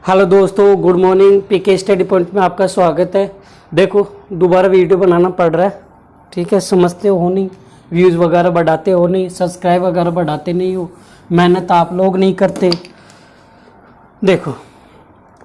Hello दोस्तों, good morning. पीके study point में आपका स्वागत है। देखो, दोबारा वीडियो बनाना पड़ रहा है, ठीक है। समझते हो नहीं, व्यूज़ वगैरह बढ़ाते हो नहीं, सब्सक्राइब वगैरह बढ़ाते नहीं हो, मेहनत आप लोग नहीं करते। देखो,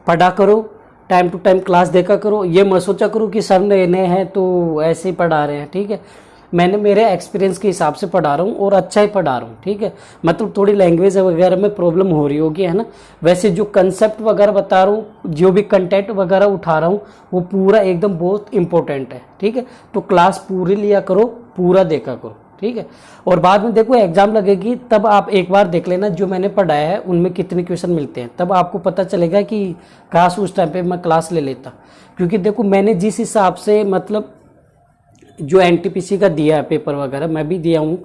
पढ़ा करो, टाइम टू टाइम क्लास देखा करो। ये मत सोचा करो कि सर नए नए हैं तो ऐसे ही पढ़ा रहे हैं, ठीक है। मैंने मेरे एक्सपीरियंस के हिसाब से पढ़ा रहा हूँ और अच्छा ही पढ़ा रहा हूँ, ठीक है। मतलब थोड़ी लैंग्वेज वगैरह में प्रॉब्लम हो रही होगी, है ना। वैसे जो कंसेप्ट वगैरह बता रहा हूँ, जो भी कंटेंट वगैरह उठा रहा हूँ, वो पूरा एकदम बहुत इंपॉर्टेंट है, ठीक है। तो क्लास पूरी लिया करो, पूरा देखा करो, ठीक है। और बाद में देखो एग्जाम लगेगी, तब आप एक बार देख लेना जो मैंने पढ़ाया है उनमें कितने क्वेश्चन मिलते हैं, तब आपको पता चलेगा कि काश उस टाइम पे मैं क्लास ले लेता। क्योंकि देखो, मैंने जिस हिसाब से मतलब जो एनटीपीसी का दिया है पेपर वगैरह, मैं भी दिया हूँ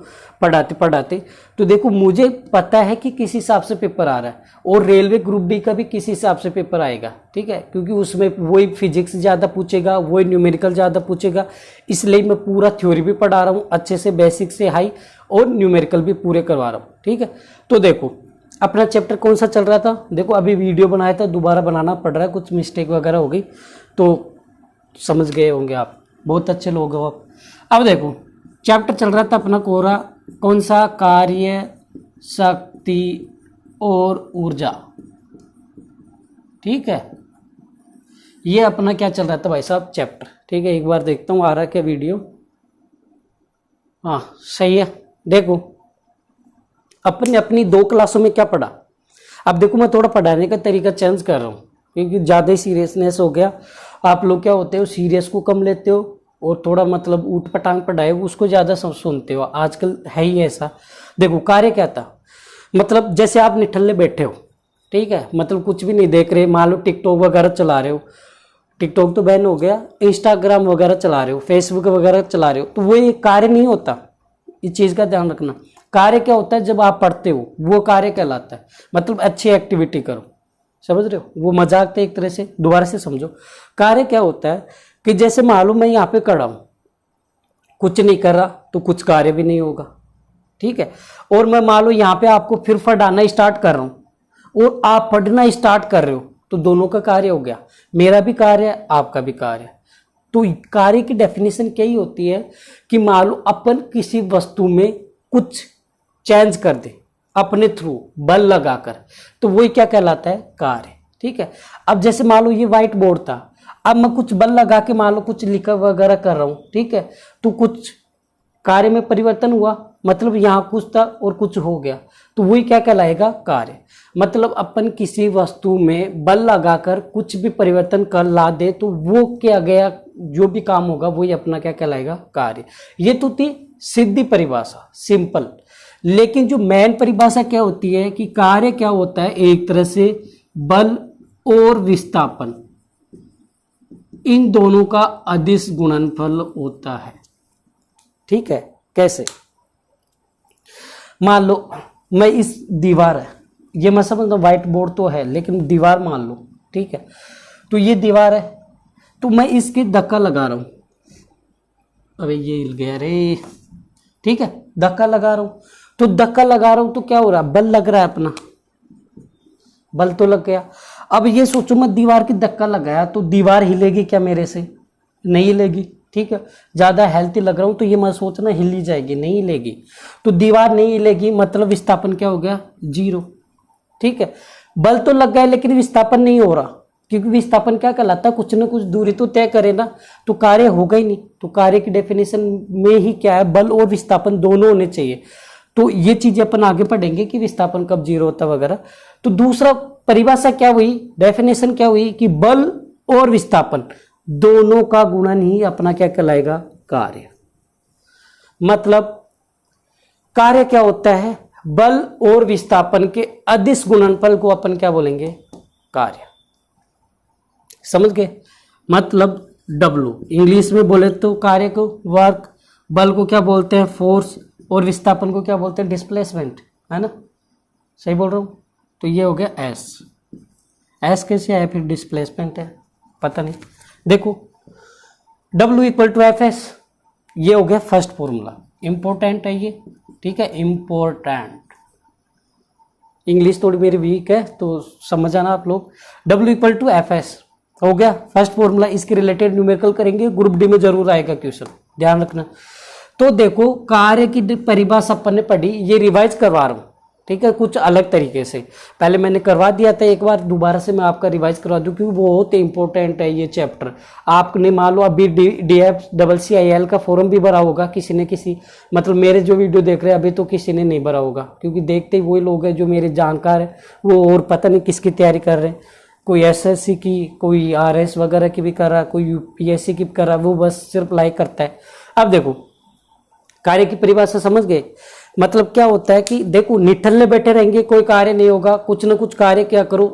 पढ़ाते पढ़ाते, तो देखो मुझे पता है कि किस हिसाब से पेपर आ रहा है। और रेलवे ग्रुप डी का भी किस हिसाब से पेपर आएगा, ठीक है। क्योंकि उसमें वही फिजिक्स ज़्यादा पूछेगा, वही न्यूमेरिकल ज़्यादा पूछेगा। इसलिए मैं पूरा थ्योरी भी पढ़ा रहा हूँ अच्छे से, बेसिक से हाई, और न्यूमेरिकल भी पूरे करवा रहा हूँ, ठीक है। तो देखो, अपना चैप्टर कौन सा चल रहा था। देखो, अभी वीडियो बनाया था, दोबारा बनाना पड़ रहा है, कुछ मिस्टेक वगैरह हो गई तो समझ गए होंगे आप, बहुत अच्छे लोग हो आप। अब देखो, चैप्टर चल रहा था अपना कोरा, कौन सा, कार्य, शक्ति और ऊर्जा, ठीक है। ये अपना क्या चल रहा था भाई साहब, चैप्टर, ठीक है। एक बार देखता हूँ आ रहा क्या वीडियो। हाँ, सही है। देखो, अपनी अपनी दो क्लासों में क्या पढ़ा। अब देखो, मैं थोड़ा पढ़ाने का तरीका चेंज कर रहा हूँ क्योंकि ज़्यादा ही सीरियसनेस हो गया। आप लोग क्या होते हो, सीरियस को कम लेते हो और थोड़ा मतलब ऊट पटांग पढ़ाए उसको ज़्यादा सुनते हो, आजकल है ही ऐसा। देखो, कार्य क्या था, मतलब जैसे आप निठल्ले बैठे हो, ठीक है, मतलब कुछ भी नहीं देख रहे, मान लो टिकटॉक वगैरह चला रहे हो, टिकटॉक तो बैन हो गया, इंस्टाग्राम वगैरह चला रहे हो, फेसबुक वगैरह चला रहे हो, तो वो एक कार्य नहीं होता। इस चीज़ का ध्यान रखना। कार्य क्या होता है, जब आप पढ़ते हो वो कार्य कहलाता है। मतलब अच्छी एक्टिविटी करो, समझ रहे हो, वो मजाक थे एक तरह से, दोबारा से समझो। कार्य क्या होता है कि जैसे मालूम मैं यहाँ पे खड़ा हूं, कुछ नहीं कर रहा तो कुछ कार्य भी नहीं होगा, ठीक है। और मैं मान लो यहाँ पे आपको फिर पढ़ाना स्टार्ट कर रहा हूं और आप पढ़ना स्टार्ट कर रहे हो, तो दोनों का कार्य हो गया, मेरा भी कार्य है, आपका भी कार्य है। तो कार्य की डेफिनेशन क्या ही होती है कि मान लो अपन किसी वस्तु में कुछ चेंज कर दे अपने थ्रू बल लगाकर, तो वही क्या कहलाता है, कार्य, ठीक है। अब जैसे मान लो ये व्हाइट बोर्ड था, अब मैं कुछ बल लगा के मान लो कुछ लिखा वगैरह कर रहा हूं, ठीक है, तो कुछ कार्य में परिवर्तन हुआ, मतलब यहां कुछ था और कुछ हो गया, तो वही क्या कहलाएगा, कार्य। मतलब अपन किसी वस्तु में बल लगाकर कुछ भी परिवर्तन कर ला दे तो वो क्या गया, जो भी काम होगा वही अपना क्या कहलाएगा, कार्य। ये तो थी सीधी परिभाषा, सिंपल। लेकिन जो मेन परिभाषा क्या होती है कि कार्य क्या होता है, एक तरह से बल और विस्थापन, इन दोनों का अदिश गुणनफल होता है, ठीक है। कैसे, मान लो मैं इस दीवार है, ये मैं समझता हूं व्हाइट बोर्ड तो है लेकिन दीवार मान लो, ठीक है। तो ये दीवार है, तो मैं इसकी धक्का लगा रहा हूं, अबे ये हिल गया रे, ठीक है, धक्का लगा रहा हूं, तो धक्का लगा रहा हूं तो क्या हो रहा है, बल लग रहा है, अपना बल तो लग गया। अब ये सोचो मैं दीवार की धक्का लगाया तो दीवार हिलेगी क्या मेरे से, नहीं हिलेगी, ठीक है। ज्यादा हेल्थी लग रहा हूं तो ये मैं सोचना हिल ही जाएगी, नहीं हिलेगी। तो दीवार नहीं हिलेगी, मतलब विस्थापन क्या हो गया, जीरो, ठीक है। बल तो लग गया लेकिन विस्थापन नहीं हो रहा, क्योंकि विस्थापन क्या कहलाता है, कुछ ना कुछ दूरी तो तय करे ना, तो कार्य होगा ही नहीं। तो कार्य की डेफिनेशन में ही क्या है, बल और विस्थापन दोनों होने चाहिए। तो ये चीजें अपन आगे पढ़ेंगे कि विस्थापन कब जीरो होता वगैरह। तो दूसरा परिभाषा क्या हुई, डेफिनेशन क्या हुई कि बल और विस्थापन दोनों का गुणन ही अपना क्या कहलाएगा, कार्य। मतलब कार्य क्या होता है, बल और विस्थापन के अदिश गुणनफल को अपन क्या बोलेंगे, कार्य। समझ गए, मतलब W इंग्लिश में बोले तो कार्य को वर्क, बल को क्या बोलते हैं, फोर्स, और विस्थापन को क्या बोलते हैं, डिस्प्लेसमेंट, है ना, सही बोल रहा हूं। तो ये हो गया एस, एस कैसे आया, फिर डिस्प्लेसमेंट है, पता नहीं। देखो, W equal to F S, ये हो गया फर्स्ट फॉर्मूला, इंपॉर्टेंट है ये, ठीक है, इंपॉर्टेंट। इंग्लिश थोड़ी मेरी वीक है तो समझ आना आप लोग। W इक्वल टू एफ एस हो गया फर्स्ट फॉर्मूला। इसके रिलेटेड न्यूमेरिकल करेंगे, ग्रुप डी में जरूर आएगा क्वेश्चन, ध्यान रखना। तो देखो कार्य की परिभाषा अपन ने पढ़ी, ये रिवाइज करवा रहा हूँ, ठीक है, कुछ अलग तरीके से। पहले मैंने करवा दिया था एक बार, दोबारा से मैं आपका रिवाइज करवा दूं क्योंकि बहुत इंपॉर्टेंट है ये चैप्टर। आपने मान लो अभी DFCCIL का फॉर्म भी भरा होगा किसी ने, किसी मतलब मेरे जो वीडियो देख रहे हैं अभी तो किसी ने नहीं भरा होगा, क्योंकि देखते ही वही लोग हैं जो मेरे जानकार है, वो और पता नहीं किसकी तैयारी कर रहे हैं। कोई SSC की, कोई RS वगैरह की भी कर रहा है, कोई UPSC की भी कर रहा है, वो बस सिर्फ लाइक करता है। अब देखो कार्य की परिभाषा समझ गए, मतलब क्या होता है कि देखो निठल्ले बैठे रहेंगे कोई कार्य नहीं होगा, कुछ ना कुछ कार्य क्या करो,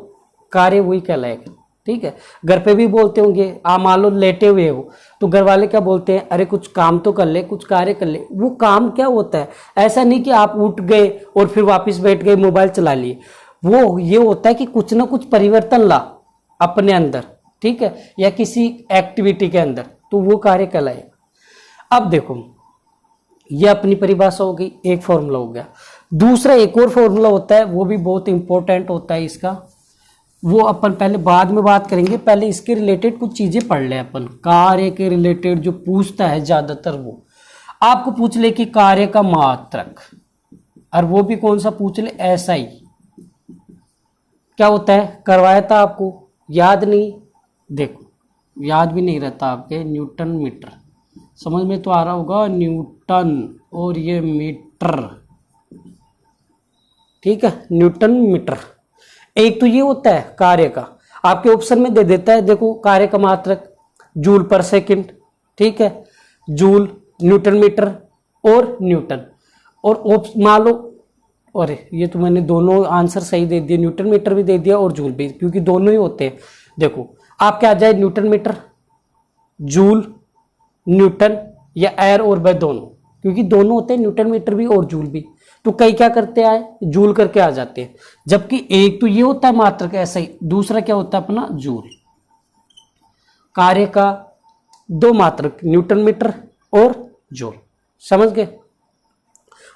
कार्य वही कहलाएगा, ठीक है। घर पे भी बोलते होंगे, आप मान लो लेटे हुए हो तो घर वाले क्या बोलते हैं, अरे कुछ काम तो कर ले, कुछ कार्य कर ले। वो काम क्या होता है, ऐसा नहीं कि आप उठ गए और फिर वापस बैठ गए मोबाइल चला लिए, वो ये होता है कि कुछ ना कुछ परिवर्तन ला अपने अंदर, ठीक है, या किसी एक्टिविटी के अंदर, तो वो कार्य कहलाएगा। अब देखो ये अपनी परिभाषा हो गई, एक फॉर्मूला हो गया। दूसरा एक और फॉर्मूला होता है, वो भी बहुत इंपॉर्टेंट होता है इसका, वो अपन पहले बाद में बात करेंगे, पहले इसके रिलेटेड कुछ चीजें पढ़ ले अपन। कार्य के रिलेटेड जो पूछता है ज्यादातर वो आपको पूछ ले कि कार्य का मात्रक, और वो भी कौन सा पूछ ले, SI क्या होता है, करवाया था आपको, याद नहीं, देखो याद भी नहीं रहता आपके, न्यूटन मीटर, समझ में तो आ रहा होगा, न्यूटन और ये मीटर, ठीक है, न्यूटन मीटर। एक तो ये होता है कार्य का, आपके ऑप्शन में दे देता है, देखो कार्य का मात्रक जूल पर सेकंड, ठीक है, जूल, न्यूटन मीटर और न्यूटन। और मान लो, अरे ये तो मैंने दोनों आंसर सही दे दिए, न्यूटन मीटर भी दे दिया और जूल भी, क्योंकि दोनों ही होते हैं। देखो आप क्या आ जाए, न्यूटन मीटर, जूल, न्यूटन, या एर और बाय दोनों, क्योंकि दोनों होते हैं, न्यूटन मीटर भी और जूल भी। तो कई क्या करते आए, जूल करके आ जाते हैं, जबकि एक तो ये होता है मात्रक ऐसा ही, दूसरा क्या होता है अपना जूल। कार्य का दो मात्रक, न्यूटन मीटर और जूल, समझ गए।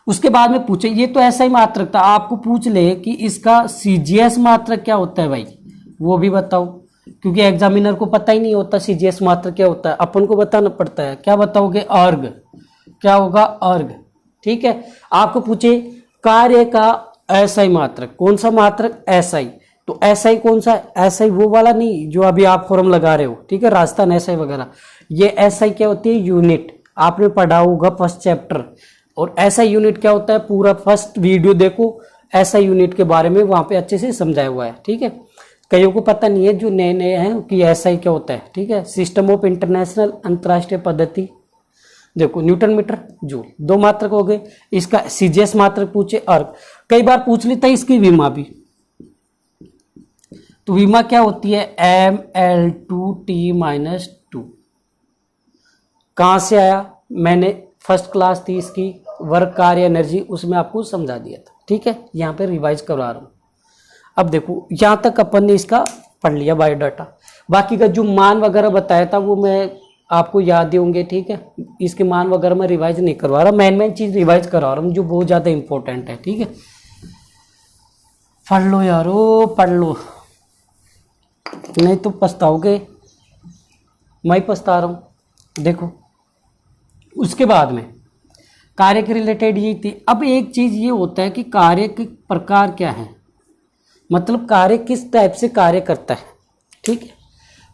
उसके बाद में पूछे, ये तो ऐसा ही मात्रक था, आपको पूछ ले कि इसका CGS मात्रक क्या होता है भाई, वो भी बताओ, क्योंकि एग्जामिनर को पता ही नहीं होता CGS मात्रक क्या होता है, अपन को बताना पड़ता है। क्या बताओगे, अर्ग, क्या होगा, अर्ग, ठीक है। आपको पूछे कार्य का SI मात्रक, कौन सा मात्रक, SI, तो SI कौन सा, SI वो वाला नहीं जो अभी आप फॉर्म लगा रहे हो, ठीक है, राजस्थान SI वगैरह, ये SI क्या होती है, यूनिट, आपने पढ़ा होगा फर्स्ट चैप्टर। और SI यूनिट क्या होता है, पूरा फर्स्ट वीडियो देखो SI यूनिट के बारे में, वहां पे अच्छे से समझाया हुआ है, ठीक है। कईयों को पता नहीं है जो नए नए हैं कि SI क्या होता है, ठीक है, सिस्टम ऑफ इंटरनेशनल, अंतरराष्ट्रीय पद्धति। देखो न्यूटन मीटर जूल, दो मात्रक हो गए। इसका CGS मात्रक पूछे, अर्ग, कई बार पूछ लेता है इसकी विमा भी, तो विमा क्या होती है, ML2T-2। कहां से आया, मैंने फर्स्ट क्लास थी इसकी, वर्क कार्य एनर्जी, उसमें आपको समझा दिया था, ठीक है, यहाँ पे रिवाइज करवा रहा हूं। अब देखो यहां तक अपन ने इसका पढ़ लिया बायोडाटा, बाकी का जो मान वगैरह बताया था वो मैं आपको याद ही होंगे, ठीक है। इसके मान वगैरह मैं रिवाइज नहीं करवा रहा, मेन चीज रिवाइज करवा रहा हूँ जो बहुत ज्यादा इंपॉर्टेंट है, ठीक है। पढ़ लो यारो, पढ़ लो, नहीं तो पछताओगे, मैं पछता रहा हूं। देखो उसके बाद में कार्य के रिलेटेड यही थी। अब एक चीज ये होता है कि कार्य के प्रकार क्या है, मतलब कार्य किस टाइप से कार्य करता है, ठीक है,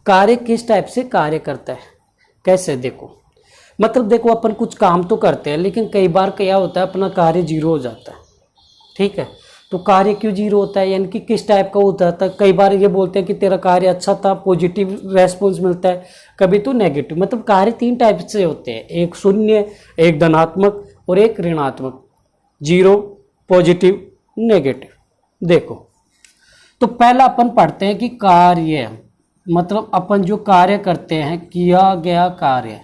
कार्य किस टाइप से कार्य करता है, कैसे, देखो मतलब देखो अपन कुछ काम तो करते हैं, लेकिन कई बार क्या होता है अपना कार्य जीरो हो जाता है, ठीक है। तो कार्य क्यों जीरो होता है, यानी कि किस टाइप का होता है। कई बार ये बोलते हैं कि तेरा कार्य अच्छा था, पॉजिटिव रेस्पॉन्स मिलता है, कभी तो नेगेटिव। मतलब कार्य तीन टाइप से होते हैं, एक शून्य, एक धनात्मक और एक ऋणात्मक, जीरो, पॉजिटिव, नेगेटिव। देखो तो पहला अपन पढ़ते हैं कि कार्य, मतलब अपन जो कार्य करते हैं, किया गया कार्य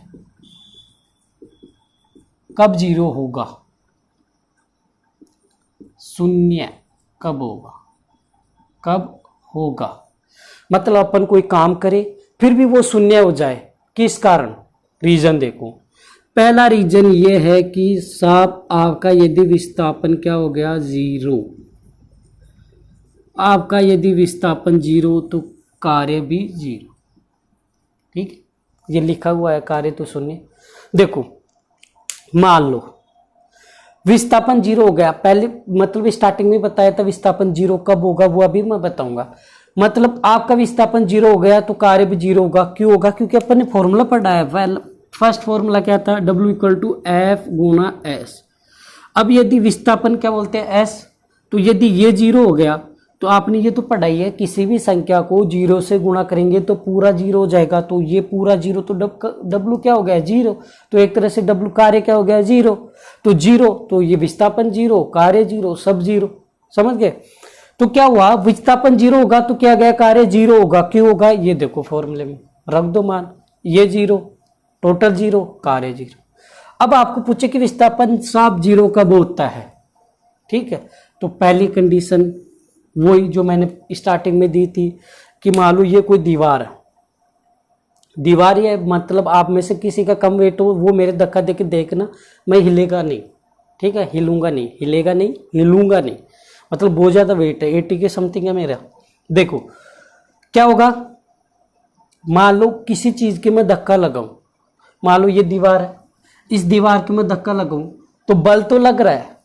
कब जीरो होगा, शून्य कब होगा, कब होगा, मतलब अपन कोई काम करे फिर भी वो शून्य हो जाए, किस कारण, रीजन देखो। पहला रीजन ये है कि साहब आपका यदि विस्थापन क्या हो गया, जीरो, आपका यदि विस्थापन 0 तो कार्य भी 0। ठीक है, ये लिखा हुआ है कार्य तो सुनिए। देखो मान लो विस्थापन 0 हो गया, पहले मतलब स्टार्टिंग में बताया था विस्थापन 0 कब होगा वो अभी मैं बताऊंगा। मतलब आपका विस्थापन 0 हो गया तो कार्य भी 0 होगा। क्यों होगा? क्योंकि अपन ने फॉर्मूला पढ़ा है। फर्स्ट फॉर्मूला क्या था? W इक्वल टू एफ गुना एस। अब यदि विस्थापन क्या बोलते हैं? एस। तो यदि ये 0 हो गया तो आपने ये तो पढ़ा ही है, किसी भी संख्या को 0 से गुणा करेंगे तो पूरा 0 हो जाएगा। तो ये पूरा 0 तो W क्या हो गया? 0। तो एक तरह से W कार्य क्या हो गया? 0। तो 0 तो ये विस्थापन 0, कार्य 0, सब 0। समझ गए? तो क्या हुआ? विस्थापन 0 होगा तो क्या गया? कार्य 0 होगा। क्यों होगा? ये देखो फॉर्मूले में रख दो मान, ये 0, टोटल 0, कार्य 0। अब आपको पूछे कि विस्थापन साफ 0 कब होता है? ठीक है, तो पहली कंडीशन वही जो मैंने स्टार्टिंग में दी थी कि मान लो ये कोई दीवार है, दीवार ये मतलब आप में से किसी का कम वेट हो वो मेरे धक्का देके देखना, मैं हिलेगा नहीं। ठीक है, हिलूंगा नहीं, हिलेगा नहीं, हिलूंगा नहीं। मतलब बहुत ज़्यादा वेट है, 80 के समथिंग है मेरा। देखो क्या होगा, मान लो किसी चीज़ के मैं धक्का लगाऊं, मान लो ये दीवार है, इस दीवार के मैं धक्का लगाऊं तो बल तो लग रहा है,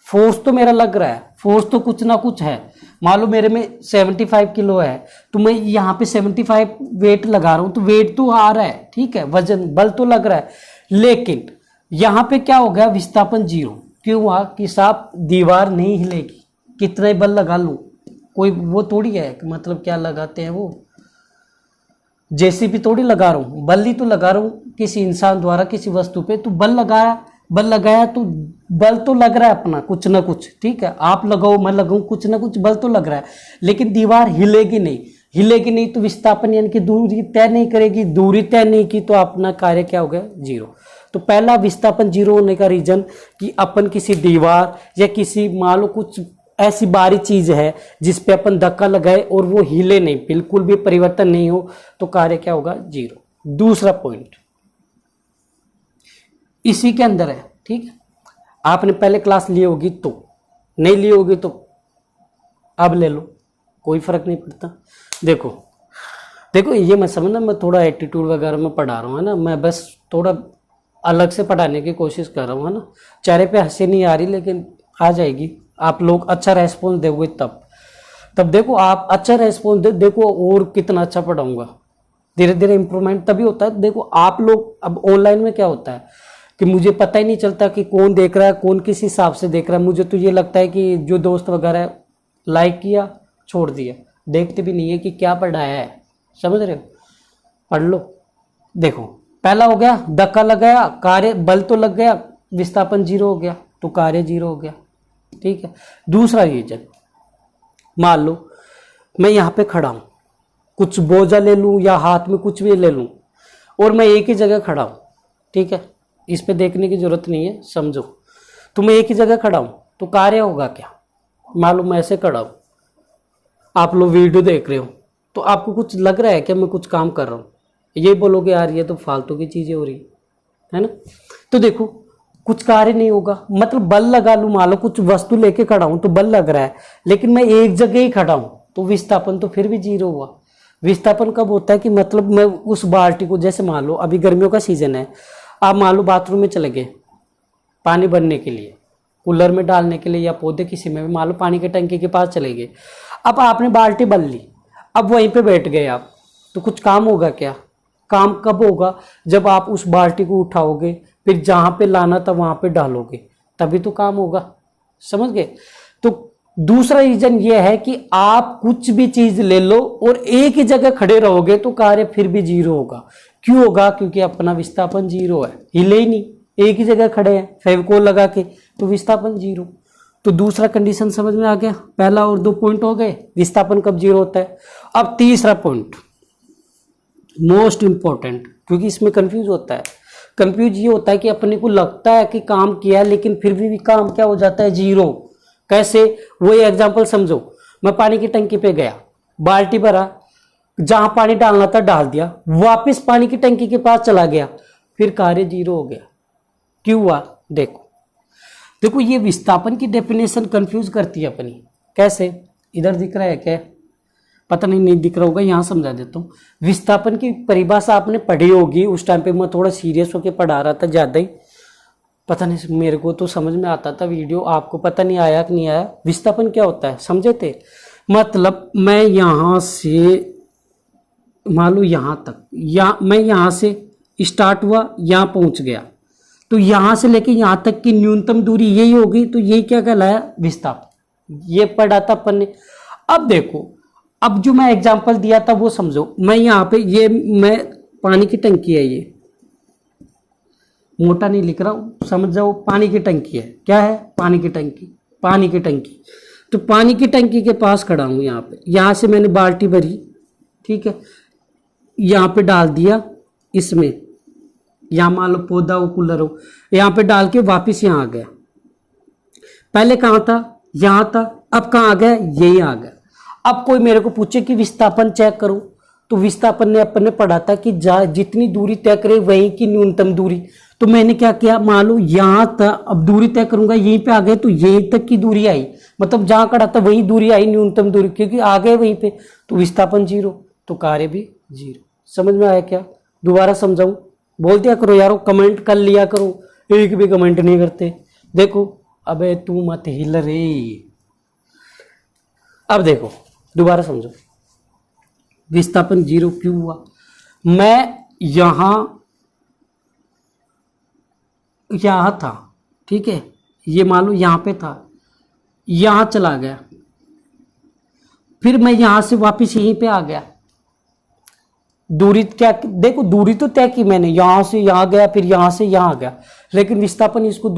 फोर्स तो मेरा लग रहा है, फोर्स तो कुछ ना कुछ है। मान लो मेरे में 75 किलो है तो मैं यहाँ पे 75 वेट लगा रहा हूँ तो वेट तो आ रहा है, ठीक है, वजन बल तो लग रहा है। लेकिन यहाँ पे क्या हो गया? विस्थापन 0। क्यों हुआ? कि साहब दीवार नहीं हिलेगी, कितना ही बल लगा लूँ, कोई वो थोड़ी है मतलब क्या लगाते हैं वो जेसीबी थोड़ी लगा रहा हूँ, बल ही तो लगा रहा हूँ किसी इंसान द्वारा किसी वस्तु पे। तो बल लगाया तो बल तो लग रहा है अपना कुछ ना कुछ। ठीक है, आप लगाओ मैं लगाऊं, कुछ ना कुछ बल तो लग रहा है, लेकिन दीवार हिलेगी नहीं। हिलेगी नहीं तो विस्थापन यानी कि दूरी तय नहीं करेगी, दूरी तय नहीं की तो अपना कार्य क्या हो गया? 0। तो पहला विस्थापन 0 होने का रीजन कि अपन किसी दीवार या किसी मान लो कुछ ऐसी बारी चीज है जिस पे अपन धक्का लगाए और वो हिले नहीं, बिल्कुल भी परिवर्तन नहीं हो, तो कार्य क्या होगा? 0। दूसरा पॉइंट इसी के अंदर है। ठीक है, आपने पहले क्लास ली होगी तो, नहीं ली होगी तो अब ले लो, कोई फर्क नहीं पड़ता। देखो ये मैं समझना, मैं थोड़ा एटीट्यूड वगैरह में पढ़ा रहा हूँ, है ना, मैं बस थोड़ा अलग से पढ़ाने की कोशिश कर रहा हूँ, है ना। चेहरे पे हंसी नहीं आ रही लेकिन आ जाएगी, आप लोग अच्छा रेस्पॉन्स दोगे तब देखो आप अच्छा रेस्पॉन्स देखो और कितना अच्छा पढ़ाऊंगा। धीरे धीरे इंप्रूवमेंट तभी होता है। देखो आप लोग अब ऑनलाइन में क्या होता है कि मुझे पता ही नहीं चलता कि कौन देख रहा है, कौन किस हिसाब से देख रहा है। मुझे तो ये लगता है कि जो दोस्त वगैरह लाइक किया छोड़ दिया, देखते भी नहीं है कि क्या पढ़ाया है। समझ रहे हो? पढ़ लो। देखो पहला हो गया धक्का लगाया, कार्य बल तो लग गया, विस्थापन 0 हो गया तो कार्य 0 हो गया। ठीक है, दूसरा रीजन मान लो मैं यहाँ पे खड़ा हूँ, कुछ बोझा ले लूँ या हाथ में कुछ भी ले लूँ और मैं एक ही जगह खड़ा हूँ। ठीक है, इस पे देखने की जरूरत नहीं है, समझो। तो मैं एक ही जगह खड़ा हूँ तो कार्य होगा क्या? मालूम मैं ऐसे खड़ा हूँ, आप लोग वीडियो देख रहे हो तो आपको कुछ लग रहा है कि मैं कुछ काम कर रहा हूँ? ये बोलोगे यार ये तो फालतू की चीजें हो रही है ना। तो देखो कुछ कार्य नहीं होगा, मतलब बल लगा लूँ, मान लो कुछ वस्तु लेके खड़ा हूँ तो बल लग रहा है, लेकिन मैं एक जगह ही खड़ा हूँ तो विस्थापन तो फिर भी 0 हुआ। विस्थापन कब होता है कि मतलब मैं उस बाल्टी को, जैसे मान लो अभी गर्मियों का सीजन है, आप मान लो बाथरूम में चले गए पानी भरने के लिए, कूलर में डालने के लिए या पौधे किसी में भी, मान लो पानी के टंकी के पास चले गए। अब आपने बाल्टी भर ली, अब वहीं पे बैठ गए आप, तो कुछ काम होगा क्या? काम कब होगा? जब आप उस बाल्टी को उठाओगे, फिर जहां पे लाना था वहां पे डालोगे, तभी तो काम होगा। समझ गए? तो दूसरा रीजन ये है कि आप कुछ भी चीज ले लो और एक ही जगह खड़े रहोगे तो कार्य फिर भी 0 होगा। क्यों होगा? क्योंकि अपना विस्थापन 0 है, हिले ही नहीं, एक ही जगह खड़े हैं फेविकोल लगा के, तो विस्थापन 0। तो दूसरा कंडीशन समझ में आ गया। पहला और 2 पॉइंट हो गए, विस्थापन कब 0 होता है। अब तीसरा पॉइंट मोस्ट इंपॉर्टेंट, क्योंकि इसमें कंफ्यूज होता है। कंफ्यूज ये होता है कि अपने को लगता है कि काम किया लेकिन फिर भी काम क्या हो जाता है? 0। कैसे? वही एग्जांपल समझो, मैं पानी की टंकी पे गया, बाल्टी भरा, जहां पानी डालना था डाल दिया, वापस पानी की टंकी के पास चला गया, फिर कार्य 0 हो गया। क्यों हुआ? देखो ये विस्थापन की डेफिनेशन कंफ्यूज करती है अपनी। कैसे? इधर दिख रहा है क्या? पता नहीं दिख रहा होगा, यहाँ समझा देता हूँ। विस्थापन की परिभाषा आपने पढ़ी होगी, उस टाइम पे मैं थोड़ा सीरियस होकर पढ़ा रहा था ज़्यादा ही, पता नहीं मेरे को तो समझ में आता था वीडियो, आपको पता नहीं आया कि नहीं आया। विस्थापन क्या होता है समझे थे? मतलब मैं यहाँ से मान लो यहाँ तक, या मैं यहाँ से स्टार्ट हुआ, यहाँ पहुँच गया, तो यहाँ से लेके यहाँ तक की न्यूनतम दूरी यही होगी, तो यही क्या कहलाया? विस्थापन। ये पढ़ा था अपन ने। अब देखो, अब जो मैं एग्जांपल दिया था वो समझो। मैं यहाँ पे ये मैं पानी की टंकी है, ये मोटा नहीं लिख रहा हूँ, समझ जाओ, पानी की टंकी है। क्या है? पानी की टंकी, पानी की टंकी। तो पानी की टंकी के पास खड़ा हूँ यहाँ पे, यहाँ से मैंने बाल्टी भरी, ठीक है, यहाँ पे डाल दिया इसमें, यहाँ मान लो पौधा हो, कूलर हो, यहाँ पे डाल के वापिस यहाँ आ गया। पहले कहाँ था? यहाँ था। अब कहाँ आ गया? यही आ गया। अब कोई मेरे को पूछे कि विस्थापन चेक करो, तो विस्थापन ने अपन ने पढ़ा था कि जितनी दूरी तय करे वहीं की न्यूनतम दूरी। तो मैंने क्या किया, मान लो यहाँ था, अब दूरी तय करूंगा, यहीं पे आ गए तो यहीं तक की दूरी आई, मतलब जहां खड़ा था वही दूरी आई, न्यूनतम दूरी, क्योंकि आ गए वहीं पे, तो विस्थापन 0, तो कार्य भी 0। समझ में आया क्या? दोबारा समझाऊं? बोल दिया करो यारो, कमेंट कर लिया करो, एक भी कमेंट नहीं करते। देखो, अबे तू मत हिल रे। अब देखो, दोबारा समझो, विस्थापन 0 क्यों हुआ? मैं यहां था, ठीक है, ये मान लो यहां पे था, यहां चला गया, फिर मैं यहां से वापस यहीं पे आ गया। दूरी क्या? देखो, दूरी तो तय की मैंने, यहां से यहां गया, फिर यहां से यहां आ गया, लेकिन विस्थापन इसको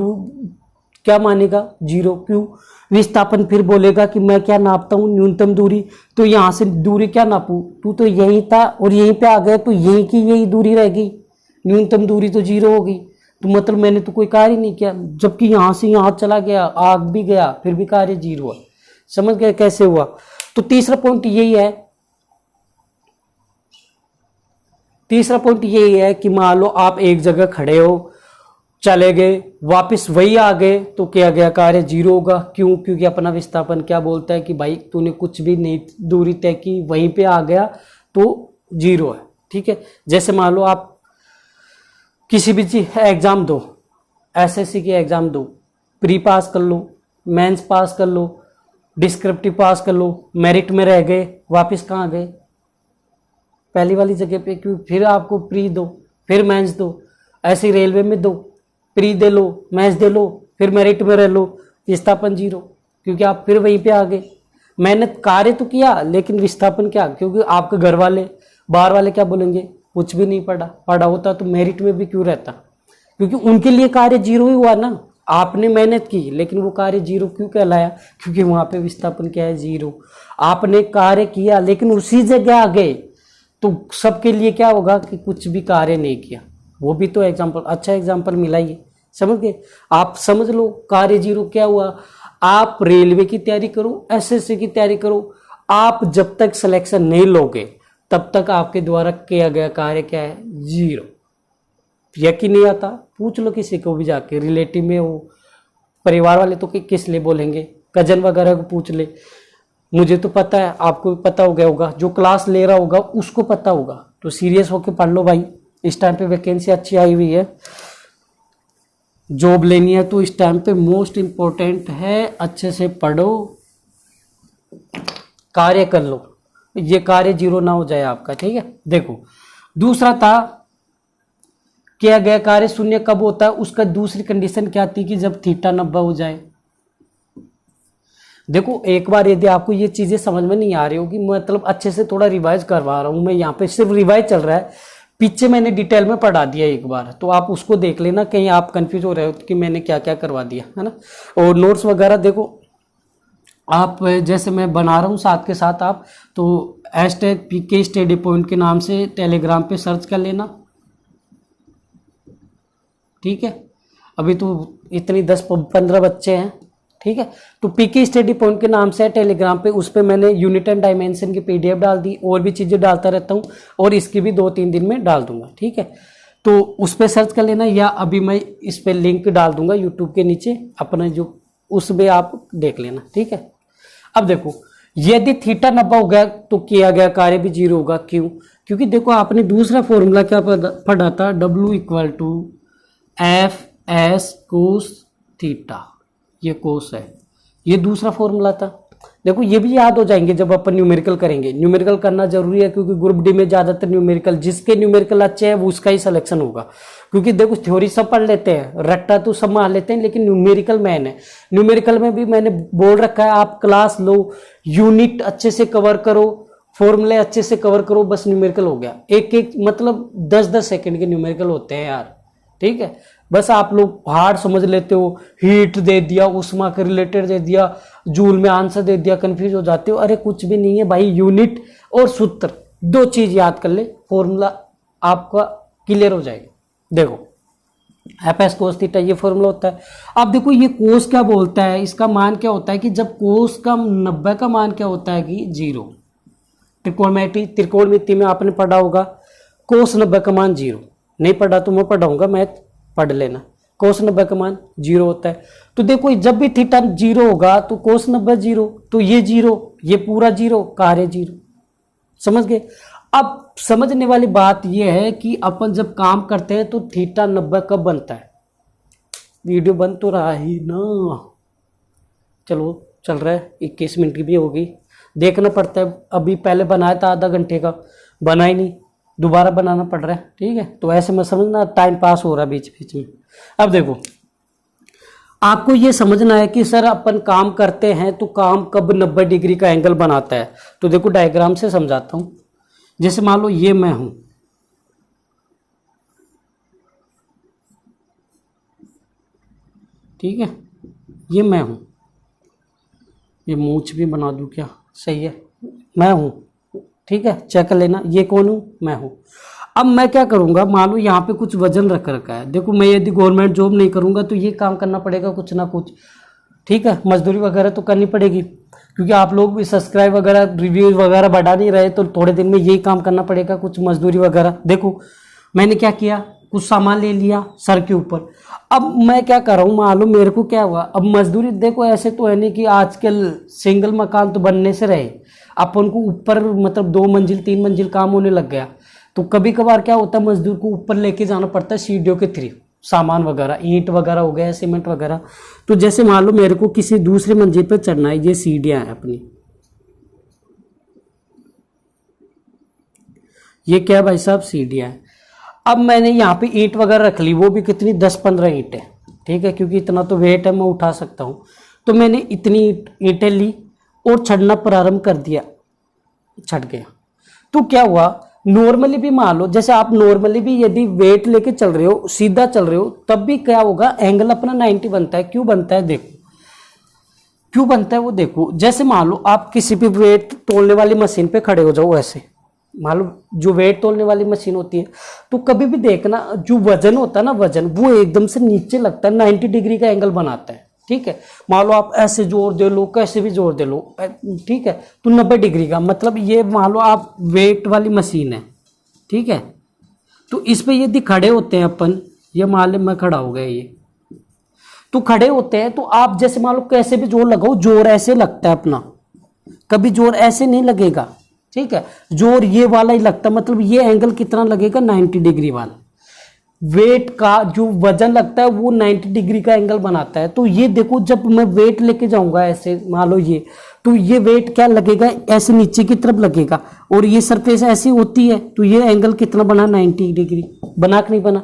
क्या मानेगा? 0। क्यों? विस्थापन फिर बोलेगा कि मैं क्या नापता हूं? न्यूनतम दूरी। तो यहां से दूरी क्या नापू? तू तो यहीं था और यहीं पे आ गया, तो यहीं की यही दूरी रहेगी, न्यूनतम दूरी तो 0 होगी। तो मतलब मैंने तो कोई कार्य नहीं किया, जबकि यहां से यहां चला गया, आग भी गया, फिर भी कार्य 0 हुआ। समझ गए कैसे हुआ? तो तीसरा पॉइंट यही है कि मान लो आप एक जगह खड़े हो, चले गए, वापस वही आ गए, तो क्या गया? कार्य 0 होगा। क्यों? क्योंकि अपना विस्थापन क्या बोलता है कि भाई तूने कुछ भी नहीं दूरी तय की, वहीं पे आ गया तो 0 है। ठीक है, जैसे मान लो आप किसी भी चीज एग्जाम दो, एसएससी की एग्जाम दो, प्री पास कर लो, मेंस पास कर लो, डिस्क्रिप्टिव पास कर लो, मेरिट में रह गए, वापस कहाँ गए? पहली वाली जगह पे। क्यों? फिर आपको प्री दो, फिर मेंस दो, ऐसे रेलवे में दो, प्री दे लो, मेंस दे लो, फिर मेरिट में रह लो, विस्थापन 0, क्योंकि आप फिर वहीं पे आ गए। मेहनत कार्य तो किया, लेकिन विस्थापन क्या? क्योंकि आपके घर वाले, बाहर वाले क्या बोलेंगे? कुछ भी नहीं पढ़ा होता तो मेरिट में भी क्यों रहता? क्योंकि उनके लिए कार्य 0 ही हुआ ना। आपने मेहनत की, लेकिन वो कार्य 0 क्यों कहलाया? क्योंकि वहां पे विस्थापन क्या है? 0। आपने कार्य किया, लेकिन उसी जगह आ गए, तो सबके लिए क्या होगा कि कुछ भी कार्य नहीं किया। वो भी तो एग्जाम्पल, अच्छा एग्जाम्पल मिला ही, समझ गए? आप समझ लो, कार्य 0 क्या हुआ? आप रेलवे की तैयारी करो, एसएससी की तैयारी करो, आप जब तक सिलेक्शन नहीं लोगे तब तक आपके द्वारा किया गया कार्य क्या है? 0। यकीन नहीं आता? पूछ लो किसी को भी जाके, रिलेटिव में हो, परिवार वाले तो किस लिए बोलेंगे, कजन वगैरह को पूछ ले। मुझे तो पता है, आपको भी पता हो गया होगा, जो क्लास ले रहा होगा उसको पता होगा। तो सीरियस होके पढ़ लो भाई, इस टाइम पे वैकेंसी अच्छी आई हुई है, जॉब लेनी है तो इस टाइम पे मोस्ट इम्पोर्टेंट है, अच्छे से पढ़ो, कार्य कर लो, ये कार्य 0 ना हो जाए आपका। ठीक है, देखो दूसरा था, किया गया कार्य 0 कब होता है? उसका दूसरी कंडीशन क्या थी कि जब थीटा 90 हो जाए। देखो, एक बार यदि आपको ये चीजें समझ में नहीं आ रही होगी, मतलब अच्छे से थोड़ा रिवाइज करवा रहा हूं मैं, यहाँ पे सिर्फ रिवाइज चल रहा है, पीछे मैंने डिटेल में पढ़ा दिया एक बार, तो आप उसको देख लेना, कहीं आप कंफ्यूज हो रहे हो कि मैंने क्या क्या करवा दिया है ना। और नोट्स वगैरह देखो आप, जैसे मैं बना रहा हूँ साथ के साथ आप, तो हैशटैग पीके स्टडी पॉइंट के नाम से टेलीग्राम पे सर्च कर लेना। ठीक है, अभी तो इतनी 10-15 बच्चे हैं। ठीक है, तो पीके स्टडी पॉइंट के नाम से है टेलीग्राम पे, उस पर मैंने यूनिट एंड डायमेंशन की पीडीएफ डाल दी, और भी चीज़ें डालता रहता हूँ, और इसकी भी 2-3 दिन में डाल दूंगा। ठीक है, तो उस पर सर्च कर लेना, या अभी मैं इस पर लिंक डाल दूंगा यूट्यूब के नीचे अपना, जो उसमें आप देख लेना। ठीक है, अब देखो यदि थीटा 90 हो गया तो किया गया कार्य भी 0 होगा। क्यों? क्योंकि देखो आपने दूसरा फॉर्मूला क्या पढ़ा था, W equal to F S cos theta, ये कोस है, ये दूसरा फॉर्मूला था। देखो ये भी याद हो जाएंगे जब अपन न्यूमेरिकल करेंगे। न्यूमेरिकल करना जरूरी है क्योंकि ग्रुप डी में ज्यादातर न्यूमेरिकल, जिसके न्यूमेरिकल अच्छे हैं वो उसका ही सिलेक्शन होगा। क्योंकि देखो थ्योरी सब पढ़ लेते हैं, रट्टा तो सब मार लेते हैं, लेकिन न्यूमेरिकल मैन है। न्यूमेरिकल में भी मैंने बोल रखा है आप क्लास लो, यूनिट अच्छे से कवर करो, फॉर्मूले अच्छे से कवर करो, बस न्यूमेरिकल हो गया। एक एक मतलब 10-10 सेकंड के न्यूमेरिकल होते हैं यार, ठीक है। बस आप लोग हार्ड समझ लेते हो, हीट दे दिया, उष्मा के रिलेटेड दे दिया, जूल में आंसर दे दिया, कंफ्यूज हो जाते हो। अरे कुछ भी नहीं है भाई, यूनिट और सूत्र दो चीज याद कर ले, फॉर्मूला आपका क्लियर हो जाएगा। देखो एफ एस कोस थीटा ये फॉर्मूला होता है। अब देखो ये कोस क्या बोलता है, इसका मान क्या होता है कि जब कोस का 90 का मान क्या होता है कि 0। त्रिकोणमिति में आपने पढ़ा होगा कोस 90 का मान 0, नहीं पढ़ा तो मैं पढ़ाऊंगा, मैथ पढ़ लेना। कोस 90 का मान 0 होता है। तो देखो जब भी थीटा 0 होगा तो कोस 90 0, तो ये 0, ये पूरा 0, कार्य 0। समझ गए? अब समझने वाली बात यह है कि अपन जब काम करते हैं तो थीटा 90 कब बनता है। वीडियो बन तो रहा ही ना, चलो चल रहा है, 21 मिनट की भी होगी, देखना पड़ता है। अभी पहले बनाया था आधा घंटे का, बना ही नहीं, दोबारा बनाना पड़ रहा है, ठीक है। तो ऐसे में समझना टाइम पास हो रहा है बीच बीच में। अब देखो आपको ये समझना है कि सर अपन काम करते हैं तो काम कब 90 डिग्री का एंगल बनाता है। तो देखो डायग्राम से समझाता हूं। जैसे मान लो ये मैं हूं, ठीक है, ये मैं हूं, ये मूंछ भी बना दूं क्या, सही है, मैं हूं, ठीक है, चेक कर लेना। ये कौन हूं, मैं हूं। अब मैं क्या करूंगा, मान लो यहाँ पे कुछ वजन रख रखा है। देखो मैं यदि गवर्नमेंट जॉब नहीं करूंगा तो ये काम करना पड़ेगा कुछ ना कुछ, ठीक है, मजदूरी वगैरह तो करनी पड़ेगी, क्योंकि आप लोग भी सब्सक्राइब वगैरह रिव्यूज वगैरह बढ़ा नहीं रहे, तो थोड़े दिन में यही काम करना पड़ेगा, कुछ मजदूरी वगैरह। देखो मैंने क्या किया, कुछ सामान ले लिया सर के ऊपर। अब मैं क्या कर रहा हूँ, मान लो मेरे को क्या हुआ, अब मजदूरी देखो ऐसे तो है नहीं कि आजकल सिंगल मकान तो बनने से रहे, अपन को ऊपर मतलब 2 मंजिल 3 मंजिल काम होने लग गया। तो कभी कभार क्या होता है, मजदूर को ऊपर लेके जाना पड़ता है सीढ़ियों के थ्रू, सामान वगैरह, ईंट वगैरह हो गया, सीमेंट वगैरह। तो जैसे मान लो मेरे को किसी दूसरे मंजिल पे चढ़ना है, ये सीढ़ियां हैं अपनी, ये क्या भाई साहब, सीढ़ियां हैं। अब मैंने यहाँ पे ईंट वगैरह रख ली, वो भी कितनी 10-15 ईंट है, ठीक है, क्योंकि इतना तो वेट है मैं उठा सकता हूँ। तो मैंने इतनी ईंटें ली और चढ़ना प्रारंभ कर दिया, चढ़ गया। तो क्या हुआ, नॉर्मली भी मान लो, जैसे आप नॉर्मली भी यदि वेट लेके चल रहे हो, सीधा चल रहे हो, तब भी क्या होगा, एंगल अपना 90 बनता है। क्यों बनता है, देखो क्यों बनता है वो देखो। जैसे मान लो आप किसी भी वेट तोलने वाली मशीन पे खड़े हो जाओ, ऐसे मान लो जो वेट तोलने वाली मशीन होती है, तो कभी भी देखना जो वजन होता है ना, वजन वो एकदम से नीचे लगता है, 90 डिग्री का एंगल बनाता है, ठीक है। मान लो आप ऐसे जोर दे लो, कैसे भी जोर दे लो, ठीक है, तो 90 डिग्री का मतलब ये मान लो आप वेट वाली मशीन है, ठीक है। तो इस पे यदि खड़े होते हैं अपन, ये मान लो मैं खड़ा हो गया, ये तो खड़े होते हैं, तो आप जैसे मान लो कैसे भी जोर लगाओ, जोर ऐसे लगता है अपना, कभी जोर ऐसे नहीं लगेगा, ठीक है, जोर ये वाला ही लगता है। मतलब ये एंगल कितना लगेगा, 90 डिग्री वाला। वेट का जो वजन लगता है वो 90 डिग्री का एंगल बनाता है। तो ये देखो जब मैं वेट लेके जाऊंगा ऐसे, मान लो ये, तो ये वेट क्या लगेगा, ऐसे नीचे की तरफ लगेगा, और ये सरफेस ऐसी होती है, तो ये एंगल कितना बना, 90 डिग्री बना कि नहीं बना।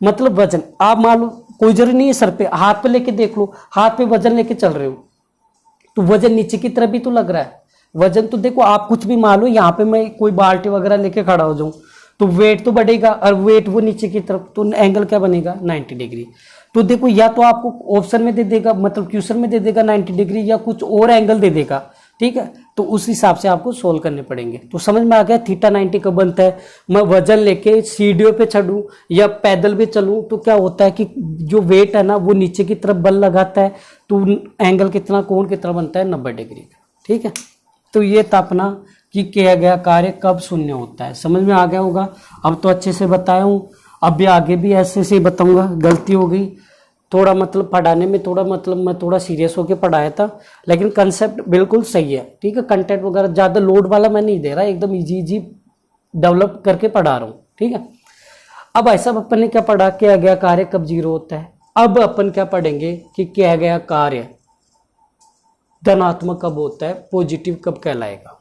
मतलब वजन, आप मान लो कोई जरूरी नहीं है सर पे, हाथ पे लेके देख लो, हाथ पे वजन लेके चल रहे हो तो वजन नीचे की तरफ भी तो लग रहा है। वजन तो देखो आप कुछ भी मान लो, यहाँ पे मैं कोई बाल्टी वगैरह लेके खड़ा हो जाऊं तो वेट तो बढ़ेगा, और वेट वो नीचे की तरफ, तो एंगल क्या बनेगा, 90 डिग्री। तो देखो या तो आपको ऑप्शन में दे देगा, मतलब क्वेश्चन में दे देगा 90 डिग्री, या कुछ और एंगल दे देगा, ठीक है। तो उस हिसाब से आपको सोल्व करने पड़ेंगे। तो समझ में आ गया थीटा 90 कब बनता है। मैं वजन लेके सीढ़ियों पे चढ़ूं या पैदल भी चलूं तो क्या होता है कि जो वेट है ना वो नीचे की तरफ बल लगाता है, तो एंगल कितना, कोण कितना बनता है, 90 डिग्री का, ठीक है। तो ये था अपना कि किया गया कार्य कब शून्य होता है। समझ में आ गया होगा। अब तो अच्छे से बताया हूँ, अब भी आगे भी ऐसे से बताऊंगा, गलती हो गई थोड़ा मतलब पढ़ाने में थोड़ा मतलब मैं थोड़ा सीरियस होकर पढ़ाया था, लेकिन कंसेप्ट बिल्कुल सही है, ठीक है। कंटेंट वगैरह ज़्यादा लोड वाला मैं नहीं दे रहा, एकदम इजी इजी डेवलप करके पढ़ा रहा हूँ, ठीक है। अब भाई साहब अपन ने क्या पढ़ा, किया गया कार्य कब जीरो होता है। अब अपन क्या पढ़ेंगे कि किया गया कार्य धनात्मक कब होता है, पॉजिटिव कब कहलाएगा।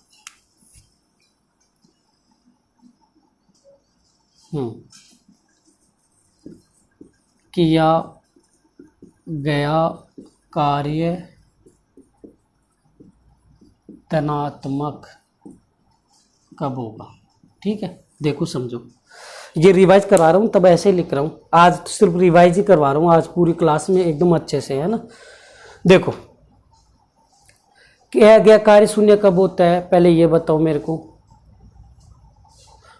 किया गया कार्य धनात्मक कब होगा, ठीक है। देखो समझो, ये रिवाइज करा रहा हूँ तब ऐसे ही लिख रहा हूँ, आज तो सिर्फ रिवाइज ही करवा रहा हूँ, आज पूरी क्लास में एकदम अच्छे से, है ना। देखो किया गया कार्य शून्य कब होता है, पहले ये बताओ मेरे को,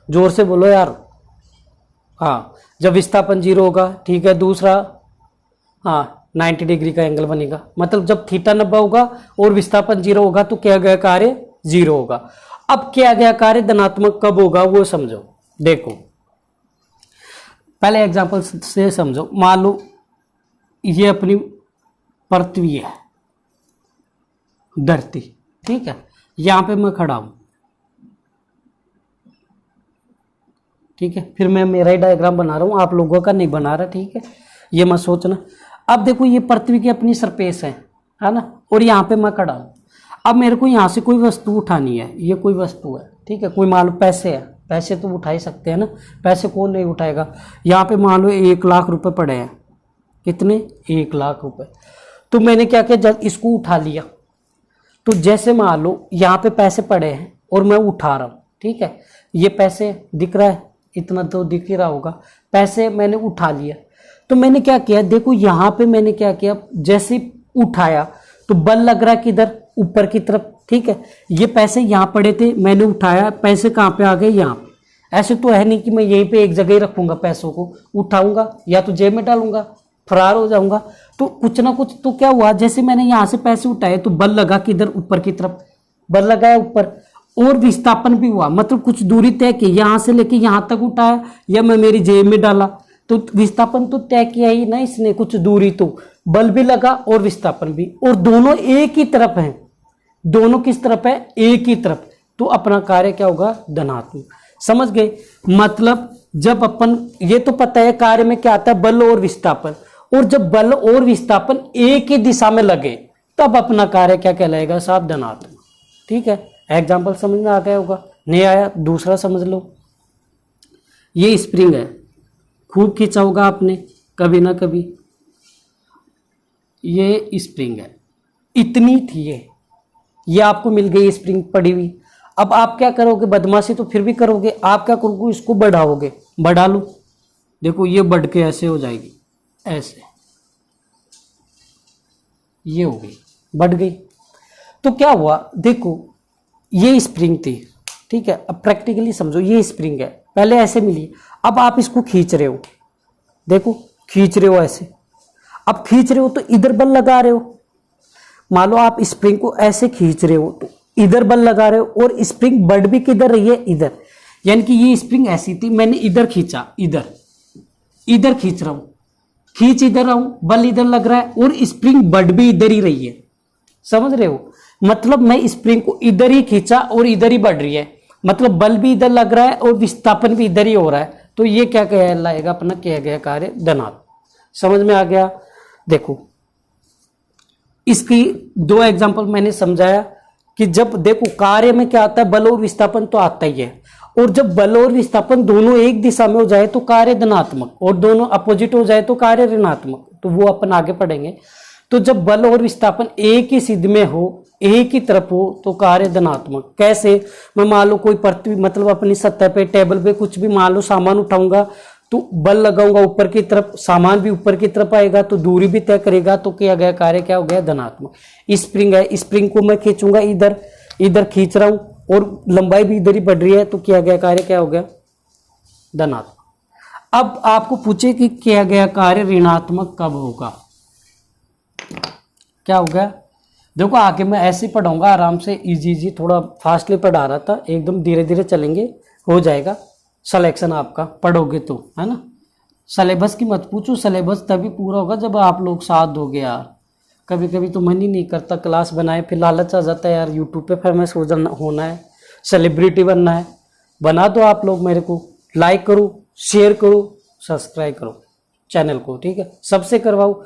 जोर से बोलो यार। हाँ, जब विस्थापन जीरो होगा, ठीक है। दूसरा, हाँ 90 डिग्री का एंगल बनेगा, मतलब जब थीटा 90 होगा और विस्थापन जीरो होगा तो किया गया कार्य जीरो होगा। अब किया गया कार्य धनात्मक कब होगा वो समझो। देखो पहले एग्जांपल से समझो, मान लो ये अपनी पृथ्वी है, धरती, ठीक है। यहां पे मैं खड़ा हूं, ठीक है। फिर मैं मेरा ही डायग्राम बना रहा हूं, आप लोगों का नहीं बना रहा, ठीक है, ये मत सोचना। अब देखो ये पृथ्वी की अपनी सरफेस है ना, और यहाँ पे मैं खड़ा हूँ। अब मेरे को यहाँ से कोई वस्तु उठानी है, ये कोई वस्तु है, ठीक है। कोई मान लो पैसे है, पैसे तो उठा ही सकते हैं ना, पैसे कौन नहीं उठाएगा। यहाँ पे मान लो 1 लाख रुपए पड़े हैं, कितने, 1 लाख रुपए। तो मैंने क्या किया, जब इसको उठा लिया, तो जैसे मान लो यहाँ पे पैसे पड़े हैं और मैं उठा रहा हूँ, ठीक है। ये पैसे दिख रहा है, इतना तो दिख ही रहा होगा, पैसे मैंने उठा लिया। तो मैंने क्या किया, देखो यहाँ पे मैंने क्या किया, जैसे उठाया तो बल लग रहा है किधर, ऊपर की तरफ, ठीक है। ये पैसे यहाँ पड़े थे, मैंने उठाया, पैसे कहाँ पे आ गए, यहाँ पे। ऐसे तो है नहीं कि मैं यहीं पे एक जगह ही रखूंगा, पैसों को उठाऊंगा या तो जेब में डालूंगा, फरार हो जाऊंगा। तो कुछ ना कुछ तो क्या हुआ, जैसे मैंने यहाँ से पैसे उठाए तो बल लगा किधर, ऊपर की तरफ, बल लगाया ऊपर, और विस्थापन भी हुआ, मतलब कुछ दूरी तय की, यहाँ से लेके यहाँ तक उठाया या मैं मेरी जेब में डाला, तो विस्थापन तो तय किया ही ना इसने, कुछ दूरी, तो बल भी लगा और विस्थापन भी, और दोनों एक ही तरफ हैं। दोनों किस तरफ है, एक ही तरफ, तो अपना कार्य क्या होगा, धनात्मक। समझ गए, मतलब जब अपन, ये तो पता है कार्य में क्या आता है, बल और विस्थापन, और जब बल और विस्थापन एक ही दिशा में लगे तब अपना कार्य क्या कहलाएगा साहब, धनात्मक, ठीक है। एग्जाम्पल समझ में आ गया होगा, नहीं आया दूसरा समझ लो। ये स्प्रिंग है, खूब खींचा होगा आपने कभी ना कभी, ये स्प्रिंग है, इतनी थी ये आपको मिल गई स्प्रिंग पड़ी हुई। अब आप क्या करोगे, बदमाशी तो फिर भी करोगे, आप क्या करोगे, इसको बढ़ाओगे, बढ़ा लो, देखो ये बढ़ के ऐसे हो जाएगी, ऐसे, ये हो गई, बढ़ गई। तो क्या हुआ, देखो ये स्प्रिंग थी, ठीक है। अब प्रैक्टिकली समझो, ये स्प्रिंग है, पहले ऐसे मिली, अब आप इसको खींच रहे हो, देखो खींच रहे हो ऐसे, अब खींच रहे हो तो इधर बल लगा रहे हो। मान लो आप स्प्रिंग को ऐसे खींच रहे हो तो इधर बल लगा रहे हो, और स्प्रिंग बढ़ भी किधर रही है, इधर, यानी कि ये स्प्रिंग ऐसी थी, मैंने इधर खींचा, इधर खींच रहा हूं, खींच इधर रहा हूं, बल इधर लग रहा है, और स्प्रिंग बढ़ भी इधर ही रही है। समझ रहे हो, मतलब मैं स्प्रिंग को इधर ही खींचा और इधर ही बढ़ रही है, मतलब बल भी इधर लग रहा है और विस्थापन भी इधर ही हो रहा है, तो ये क्या कहलाएगा, अपना किया गया कार्य धनात्मक। समझ में आ गया। देखो इसकी 2 एग्जांपल मैंने समझाया कि जब देखो कार्य में क्या आता है, बल और विस्थापन तो आता ही है, और जब बल और विस्थापन दोनों एक दिशा में हो जाए तो कार्य धनात्मक, और दोनों अपोजिट हो जाए तो कार्य ऋणात्मक, तो वो अपन आगे पढ़ेंगे। तो जब बल और विस्थापन एक ही सिद्ध में हो, एक ही तरफ हो, तो कार्य धनात्मक। कैसे, मैं मान लो कोई पृथ्वी, मतलब अपनी सतह पे, टेबल पे कुछ भी मान लो सामान उठाऊंगा, तो बल लगाऊंगा ऊपर की तरफ, सामान भी ऊपर की तरफ आएगा, तो दूरी भी तय करेगा, तो किया गया कार्य क्या हो गया, धनात्मक। स्प्रिंग है, स्प्रिंग को मैं खींचूंगा, इधर खींच रहा हूं, और लंबाई भी इधर ही बढ़ रही है, तो किया गया कार्य क्या हो गया, धनात्मक। अब आपको पूछे कि किया गया कार्य ऋणात्मक कब होगा, क्या हो गया। देखो आगे मैं ऐसे ही पढ़ाऊंगा आराम से, इजी, थोड़ा फास्टली पढ़ा रहा था, एकदम धीरे धीरे चलेंगे, हो जाएगा सिलेक्शन आपका, पढ़ोगे तो, है ना। सिलेबस की मत पूछो, सिलेबस तभी पूरा होगा जब आप लोग साथ दोगे यार। कभी कभी तो मन ही नहीं करता क्लास बनाए, फिर लालच आ जाता है यार यूट्यूब पे फेमस होना है, सेलिब्रिटी बनना है। बना दो आप लोग मेरे को, लाइक करो, शेयर करो, सब्सक्राइब करो चैनल को, ठीक है। सबसे करवाओ,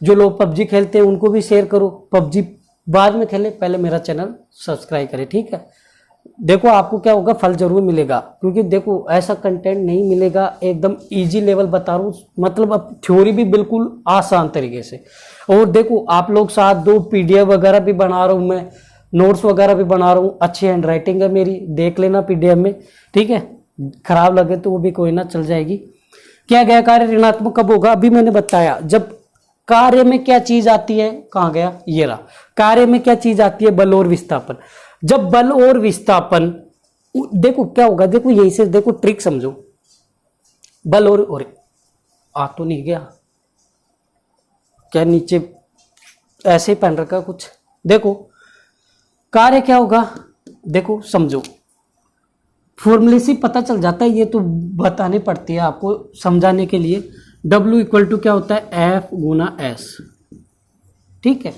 जो लोग पबजी खेलते हैं उनको भी शेयर करो, पबजी बाद में खेले, पहले मेरा चैनल सब्सक्राइब करें, ठीक है। देखो आपको क्या होगा, फल जरूर मिलेगा, क्योंकि देखो ऐसा कंटेंट नहीं मिलेगा, एकदम इजी लेवल बता रहा हूँ, मतलब अब थ्योरी भी बिल्कुल आसान तरीके से। और देखो आप लोग साथ दो, पीडीएफ वगैरह भी बना रहा हूँ मैं, नोट्स वगैरह भी बना रहा हूँ, अच्छी हैंड राइटिंग है मेरी, देख लेना पीडीएफ में, ठीक है। खराब लगे तो वो भी कोई ना, चल जाएगी। क्या गया कार्य ऋणात्मक कब होगा, अभी मैंने बताया। जब कार्य में क्या चीज आती है, कहाँ गया, ये रहा, कार्य में क्या चीज आती है, बल और विस्थापन। जब बल और विस्थापन, देखो क्या होगा, देखो यही से देखो ट्रिक समझो, बल और आ तो नहीं गया क्या, नीचे ऐसे ही पहन रखा कुछ, देखो कार्य क्या होगा, देखो समझो, फॉर्मूले से पता चल जाता है, ये तो बतानी पड़ती है आपको समझाने के लिए। W इक्वल टू क्या होता है, F गुना S, ठीक है।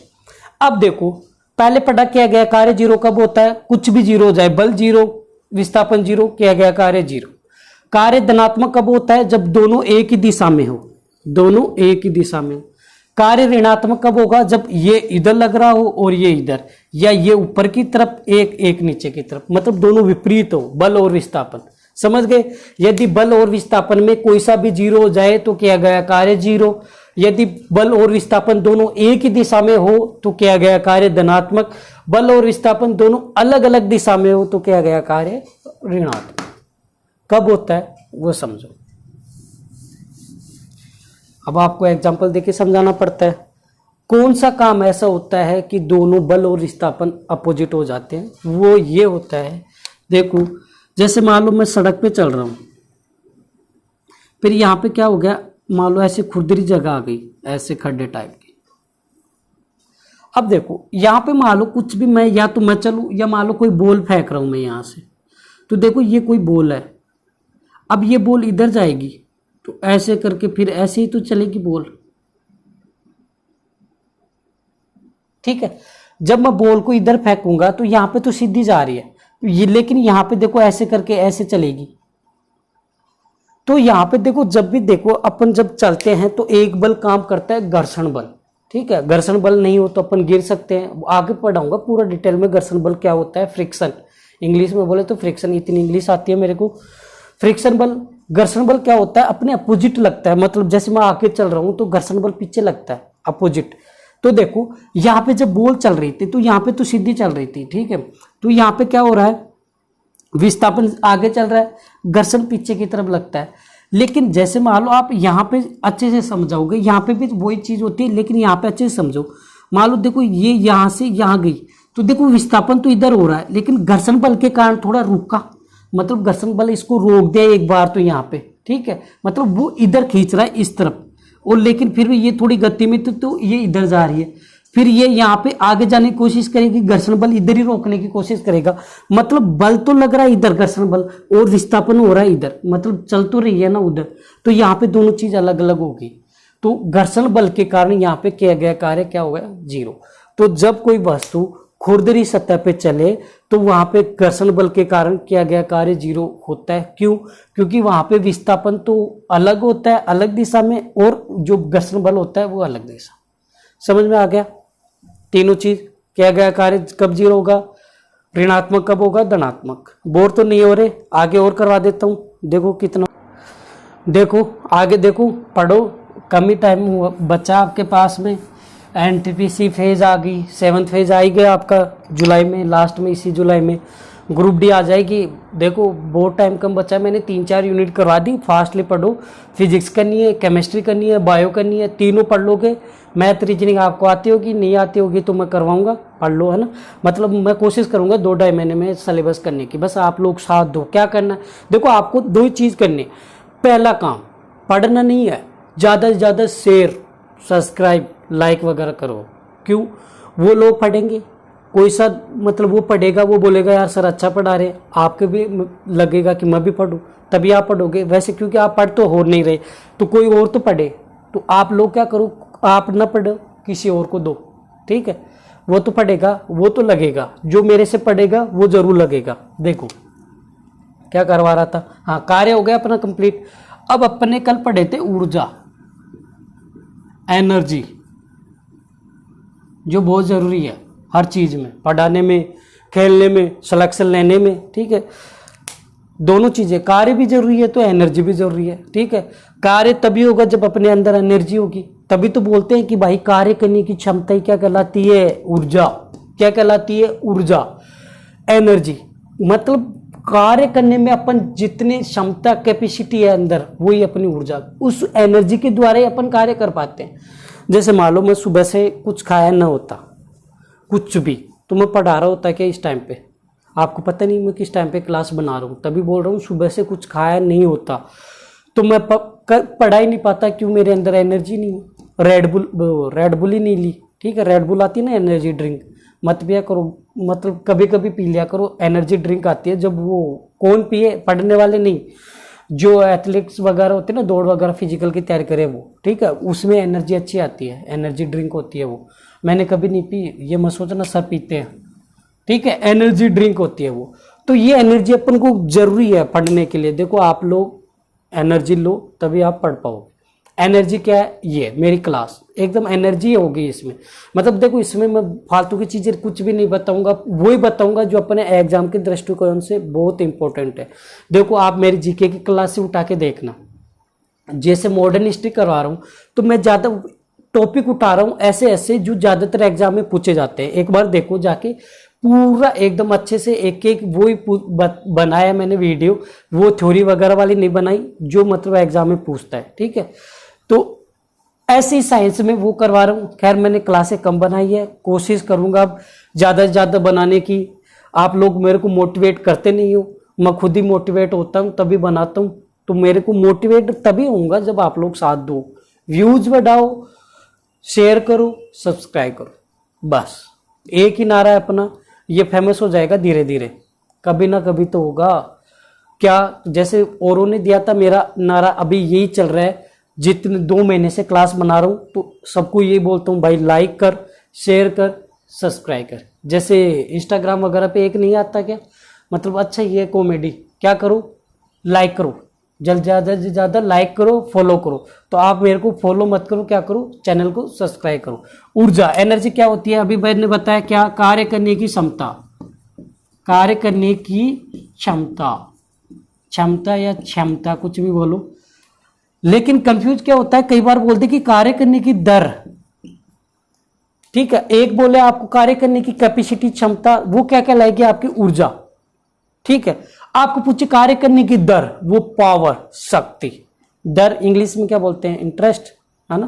अब देखो पहले पढ़ा किया गया कार्य जीरो कब होता है, कुछ भी जीरो हो जाए, बल जीरो, विस्थापन जीरो, किया गया कार्य जीरो। कार्य धनात्मक कब होता है, जब दोनों एक ही दिशा में हो, दोनों एक ही दिशा में हो। कार्य ऋणात्मक कब होगा, जब ये इधर लग रहा हो और ये इधर, या ये ऊपर की तरफ एक नीचे की तरफ, मतलब दोनों विपरीत हो, बल और विस्थापन, समझ गए। यदि बल और विस्थापन में कोई सा भी जीरो हो जाए तो किया गया कार्य जीरो, यदि बल और विस्थापन दोनों एक ही दिशा में हो तो किया गया कार्य धनात्मक, बल और विस्थापन दोनों अलग अलग दिशा में हो तो किया गया कार्य ऋणात्मक। कब होता है वो समझो। अब आपको एग्जांपल देके समझाना पड़ता है, कौन सा काम ऐसा होता है कि दोनों बल और विस्थापन अपोजिट हो जाते हैं, वो ये होता है। देखो जैसे मान लो मैं सड़क पे चल रहा हूं, फिर यहां पे क्या हो गया, मान लो ऐसे खुरदरी जगह आ गई, ऐसे खड्डे टाइप की। अब देखो यहां पे मान लो कुछ भी, मैं या तो मैं चलूं, या मान लो कोई बॉल फेंक रहा हूं मैं यहां से, तो देखो ये कोई बॉल है, अब ये बॉल इधर जाएगी तो ऐसे करके फिर ऐसे ही तो चलेगी बॉल, ठीक है। जब मैं बॉल को इधर फेंकूंगा तो यहां पे तो सीधी जा रही है ये, लेकिन यहां पे देखो ऐसे करके ऐसे चलेगी। तो यहां पे देखो, जब भी देखो अपन जब चलते हैं तो एक बल काम करता है, घर्षण बल, ठीक है। घर्षण बल नहीं हो तो अपन गिर सकते हैं, आगे पढ़ाऊंगा पूरा डिटेल में घर्षण बल क्या होता है, फ्रिक्शन, इंग्लिश में बोले तो फ्रिक्शन, इतनी इंग्लिश आती है मेरे को। फ्रिक्शन बल, घर्षण बल क्या होता है, अपने अपोजिट लगता है, मतलब जैसे मैं आगे चल रहा हूं तो घर्षण बल पीछे लगता है, अपोजिट। तो देखो यहां पे जब बॉल चल रही थी तो यहां पे तो सीधी चल रही थी, ठीक है। तो यहां पे क्या हो रहा है, विस्थापन आगे चल रहा है, घर्षण पीछे की तरफ लगता है। लेकिन जैसे मान लो आप यहाँ पे अच्छे से समझाओगे, यहाँ पे भी वही चीज होती है, लेकिन यहाँ पे अच्छे से समझो। मान लो देखो ये यहाँ से यहाँ गई, तो देखो विस्थापन तो इधर हो रहा है, लेकिन घर्षण बल के कारण थोड़ा रुका, मतलब घर्षण बल इसको रोक दिया एक बार तो यहाँ पे, ठीक है। मतलब वो इधर खींच रहा है इस तरफ, और लेकिन फिर भी ये थोड़ी गति में तो ये इधर जा रही है, फिर ये यहाँ पे आगे जाने की कोशिश करेगी, घर्षण बल इधर ही रोकने की कोशिश करेगा, मतलब बल तो लग रहा है इधर घर्षण बल, और विस्थापन हो रहा है इधर, मतलब चल तो रही है ना उधर, तो यहाँ पे दोनों चीज अलग अलग होगी। तो घर्षण बल के कारण यहाँ पे किया गया कार्य क्या हो गया, जीरो। तो जब कोई वस्तु खुरदरी सतह पे चले तो वहां पे घर्षण बल के कारण किया गया कार्य जीरो होता है। क्यों? क्योंकि वहां पे विस्थापन तो अलग होता है, अलग दिशा में, और जो घर्षण बल होता है वो अलग दिशा। समझ में आ गया? तीनों चीज किया गया कार्य कब जीरो होगा, ऋणात्मक कब होगा, धनात्मक। बोर तो नहीं हो रहे, आगे और करवा देता हूं। देखो कितना, देखो आगे देखो, पढ़ो, कम ही टाइम बचा आपके पास में। एनटीपीसी फेज आ गई, 7th फेज आ ही गया आपका जुलाई में, लास्ट में इसी जुलाई में ग्रुप डी आ जाएगी। देखो बहुत टाइम कम बचा है, मैंने 3-4 यूनिट करवा दी, फास्टली पढ़ो। फिजिक्स करनी है, केमिस्ट्री करनी है, बायो करनी है, तीनों पढ़ लोगे। मैथ रीजनिंग आपको आती होगी, नहीं आती होगी तो मैं करवाऊंगा, पढ़ लो, है ना। मतलब मैं कोशिश करूंगा 2-2.5 महीने में सिलेबस करने की, बस आप लोग साथ दो। क्या करना है, देखो आपको 2 ही चीज़ करनी। पहला काम पढ़ना नहीं है, ज़्यादा से ज़्यादा शेयर, सब्सक्राइब, लाइक वगैरह करो। क्यों? वो लोग पढ़ेंगे कोई सा मतलब वो पढ़ेगा, वो बोलेगा यार सर अच्छा पढ़ा रहे, आपके भी लगेगा कि मैं भी पढ़ूं, तभी आप पढ़ोगे। वैसे क्योंकि आप पढ़ तो हो नहीं रहे, तो कोई और तो पढ़े। तो आप लोग क्या करो, आप ना पढ़ो, किसी और को दो, ठीक है। वो तो पढ़ेगा, वो तो लगेगा, जो मेरे से पढ़ेगा वो जरूर लगेगा। देखो क्या करवा रहा था, हाँ कार्य हो गया अपना कंप्लीट। अब अपने कल पढ़े थे ऊर्जा, एनर्जी, जो बहुत जरूरी है हर चीज में, पढ़ाने में, खेलने में, सिलेक्शन लेने में, ठीक है। दोनों चीजें, कार्य भी जरूरी है तो एनर्जी भी जरूरी है, ठीक है। कार्य तभी होगा जब अपने अंदर एनर्जी होगी, तभी तो बोलते हैं कि भाई कार्य करने की क्षमता ही क्या कहलाती है, ऊर्जा। क्या कहलाती है, ऊर्जा, एनर्जी। मतलब कार्य करने में अपन जितनी क्षमता, कैपेसिटी है अंदर, वही अपनी ऊर्जा, उस एनर्जी के द्वारा ही अपन कार्य कर पाते हैं। जैसे मान लो मैं सुबह से कुछ खाया ना होता, कुछ भी, तो मैं पढ़ा रहा होता क्या इस टाइम पे, आपको पता नहीं मैं किस टाइम पे क्लास बना रहा हूँ, तभी बोल रहा हूँ सुबह से कुछ खाया नहीं होता तो मैं पढ़ा ही नहीं पाता। क्यों, मेरे अंदर एनर्जी नहीं है। रेड बुल ही नहीं ली, ठीक है। रेड बुल आती है ना एनर्जी ड्रिंक, मत पिया करो, मतलब कभी कभी पी लिया करो। एनर्जी ड्रिंक आती है जब, वो कौन पिए, पढ़ने वाले नहीं, जो एथलेटिक्स वगैरह होते हैं ना, दौड़ वगैरह फिजिकल की तैयारी करे वो, ठीक है, उसमें एनर्जी अच्छी आती है, एनर्जी ड्रिंक होती है वो। मैंने कभी नहीं पी, ये मत सोचना सब पीते हैं, ठीक है, एनर्जी ड्रिंक होती है वो। तो ये एनर्जी अपन को जरूरी है पढ़ने के लिए। देखो आप लोग एनर्जी लो तभी आप पढ़ पाओगे। एनर्जी क्या है, ये मेरी क्लास एकदम एनर्जी होगी इसमें। मतलब देखो इसमें मैं फालतू की चीजें कुछ भी नहीं बताऊंगा, वही बताऊंगा जो अपने एग्जाम के दृष्टिकोण से बहुत इंपॉर्टेंट है। देखो आप मेरी जीके की क्लास से उठा के देखना, जैसे मॉडर्न हिस्ट्री करवा रहा हूँ तो मैं ज्यादा टॉपिक उठा रहा हूँ ऐसे ऐसे जो ज्यादातर एग्जाम में पूछे जाते हैं। एक बार देखो जाके पूरा एकदम अच्छे से एक एक वही बनाया मैंने वीडियो, वो थ्योरी वगैरह वाली नहीं बनाई जो मतलब एग्जाम में पूछता है, ठीक है। तो ऐसे ही साइंस में वो करवा रहा हूँ। खैर मैंने क्लासें कम बनाई है, कोशिश करूंगा अब ज़्यादा से ज़्यादा बनाने की। आप लोग मेरे को मोटिवेट करते नहीं हो, मैं खुद ही मोटिवेट होता हूँ तभी बनाता हूँ। तो मेरे को मोटिवेट तभी होऊंगा जब आप लोग साथ दो, व्यूज बढ़ाओ, शेयर करो, सब्सक्राइब करो, बस एक ही नारा है अपना। ये फेमस हो जाएगा धीरे धीरे, कभी ना कभी तो होगा। क्या जैसे औरों ने दिया था, मेरा नारा अभी यही चल रहा है। जितने 2 महीने से क्लास बना रहा हूँ तो सबको यही बोलता हूँ, भाई लाइक कर, शेयर कर, सब्सक्राइब कर। जैसे इंस्टाग्राम वगैरह पे एक नहीं आता क्या, मतलब अच्छा ये कॉमेडी, क्या करो, लाइक करो, जल्द ज़्यादा से ज़्यादा लाइक करो, फॉलो करो। तो आप मेरे को फॉलो मत करो, क्या करो, चैनल को सब्सक्राइब करो। ऊर्जा, एनर्जी क्या होती है, अभी मैंने बताया क्या, कार्य करने की क्षमता, कार्य करने की क्षमता, क्षमता या क्षमता कुछ भी बोलो। लेकिन कंफ्यूज क्या होता है, कई बार बोलते कि कार्य करने की दर, ठीक है। एक बोले आपको कार्य करने की कैपेसिटी, क्षमता, वो क्या कहलाएगी, आपकी ऊर्जा, ठीक है। आपको पूछे कार्य करने की दर, वो पावर, शक्ति। दर इंग्लिश में क्या बोलते हैं, इंटरेस्ट, है ना।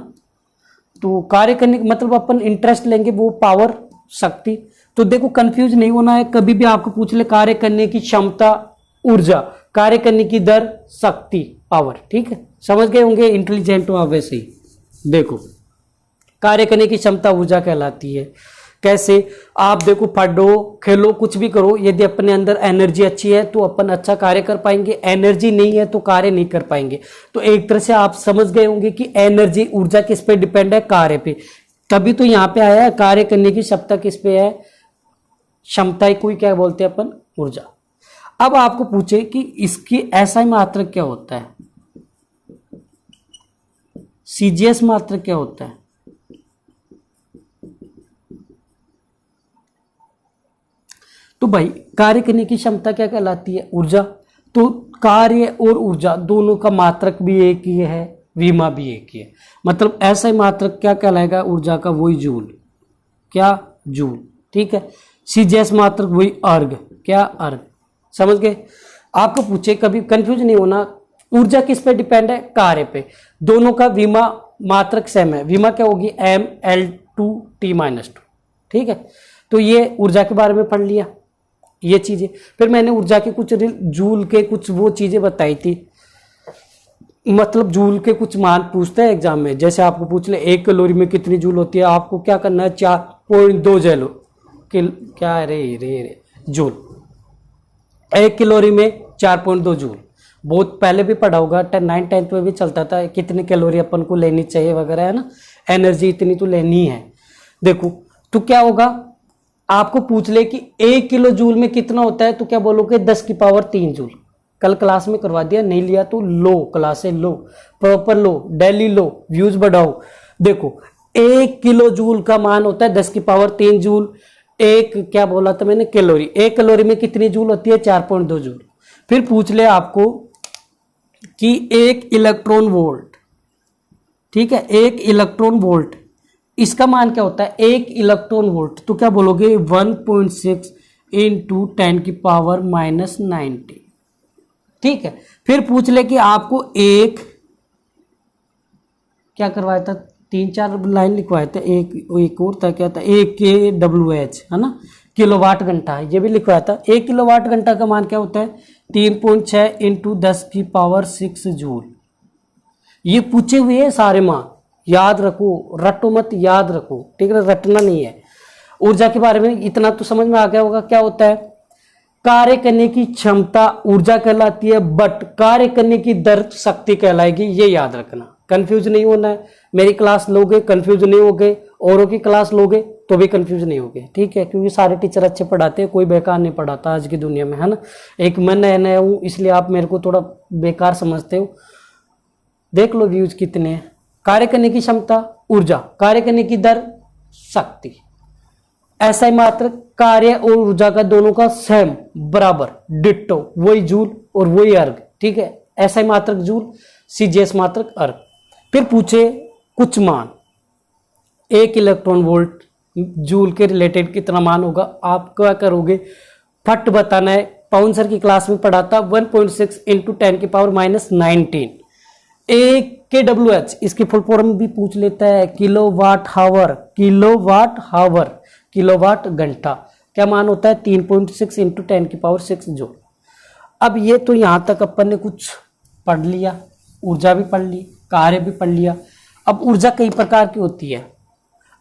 तो कार्य करने मतलब अपन इंटरेस्ट लेंगे, वो पावर, शक्ति। तो देखो कंफ्यूज नहीं होना है, कभी भी आपको पूछ ले कार्य करने की क्षमता, ऊर्जा, कार्य करने की दर, शक्ति, पावर, ठीक है। समझ गए होंगे, इंटेलिजेंट हो आप वैसे ही। देखो कार्य करने की क्षमता ऊर्जा कहलाती है। कैसे, आप देखो पढ़ो, खेलो, कुछ भी करो, यदि अपने अंदर एनर्जी अच्छी है तो अपन अच्छा कार्य कर पाएंगे, एनर्जी नहीं है तो कार्य नहीं कर पाएंगे। तो एक तरह से आप समझ गए होंगे कि एनर्जी, ऊर्जा किस पे डिपेंड है, कार्य पे। तभी तो यहाँ पे आया है, कार्य करने की क्षमता किस पे है, क्षमता को क्या बोलते हैं अपन, ऊर्जा। अब आपको पूछे कि इसकी एसआई मात्रक क्या होता है, सीजीएस मात्रक क्या होता है। तो भाई कार्य करने की क्षमता क्या कहलाती है, ऊर्जा। तो कार्य और ऊर्जा दोनों का मात्रक भी एक ही है, विमा भी एक ही है। मतलब ऐसा ही मात्रक क्या कहलाएगा ऊर्जा का, वही जूल, क्या, जूल, ठीक है। सीजीएस मात्रक वही अर्ग, क्या, अर्ग। समझ गए। आपको पूछे, कभी कंफ्यूज नहीं होना, ऊर्जा किस पे डिपेंड है, कार्य पे। दोनों का विमा मात्रक सेम है, विमा क्या होगी, mL2T-2, ठीक है। तो ये ऊर्जा के बारे में पढ़ लिया ये चीजें। फिर मैंने ऊर्जा के कुछ जूल के कुछ वो चीजें बताई थी, मतलब जूल के कुछ मान पूछते हैं एग्जाम में। जैसे आपको पूछ ले 1 कैलोरी में कितनी जूल होती है, आपको क्या करना है, 4.2 जूल, क्या है रे जूल। 1 कैलोरी में 4.2 जूल। बहुत पहले भी पढ़ा होगा, 9th 10th में भी चलता था कितनी कैलोरी अपन को लेनी चाहिए वगैरह, है ना, एनर्जी इतनी तो लेनी है। देखो तो क्या होगा, आपको पूछ ले कि 1 किलो जूल में कितना होता है, तो क्या बोलोगे 10 की पावर 3 जूल। कल क्लास में करवा दिया, नहीं लिया तो लो, क्लास से लो, प्रॉपर लो, डेली लो, व्यूज बढ़ाओ। देखो 1 किलो जूल का मान होता है 10 की पावर 3 जूल। एक क्या बोला था मैंने, कैलोरी। 1 कैलोरी में कितनी जूल होती है, 4.2 जूल। फिर पूछ ले आपको कि 1 इलेक्ट्रॉन वोल्ट, ठीक है, 1 इलेक्ट्रॉन वोल्ट, इसका मान क्या होता है, 1 इलेक्ट्रॉन वोल्ट, तो क्या बोलोगे 1.6 इंटू 10 की पावर -90। ठीक है। फिर पूछ ले कि आपको एक क्या करवाया था, 3-4 लाइन लिखवाए थे, एक और था, क्या था, एक kWh, है ना, किलोवाट घंटा, ये भी लिखवाया था। 1 किलोवाट घंटा का मान क्या होता है, 3.6 इंटू 10 की पावर 6 जूल। ये पूछे हुए हैं सारे मान, याद रखो, रटो मत, याद रखो, ठीक है, रटना नहीं है। ऊर्जा के बारे में इतना तो समझ में आ गया होगा, क्या होता है, कार्य करने की क्षमता ऊर्जा कहलाती है, बट कार्य करने की दर शक्ति कहलाएगी, ये याद रखना, कंफ्यूज नहीं होना है। मेरी क्लास लोगे कंफ्यूज नहीं होगे, औरों की क्लास लोगे तो भी कंफ्यूज नहीं होगे, ठीक है, क्योंकि सारे टीचर अच्छे पढ़ाते हैं, कोई बेकार नहीं पढ़ाता आज की दुनिया में, है ना। एक मैं नया नया हूँ इसलिए आप मेरे को थोड़ा बेकार समझते हो। देख लो व्यूज कितने हैं। कार्य करने की क्षमता ऊर्जा, कार्य करने की दर शक्ति, ऐसा ही मात्र कार्य और ऊर्जा का दोनों का सेम बराबर डिट्टो, वही जूल और वही अर्ग, ठीक है, ऐसा ही मात्रक जूल, सीजीएस मात्रक अर्ग। फिर पूछे कुछ मान, 1 इलेक्ट्रॉन वोल्ट जूल के रिलेटेड कितना मान होगा, आप क्या करोगे, फट बताना है। पवन सर की क्लास में पढ़ा था 1.6 इंटू 10 की पावर -19। एक kWh, इसकी फुल फॉर्म भी पूछ लेता है, kilowatt hour, kilowatt hour, kilowatt घंटा, क्या मान होता है, 3.6 इंटू 10 की पावर 6 जूल। अब ये तो यहाँ तक अपन ने कुछ पढ़ लिया, ऊर्जा भी पढ़ ली, कार्य भी पढ़ लिया। अब ऊर्जा कई प्रकार की होती है,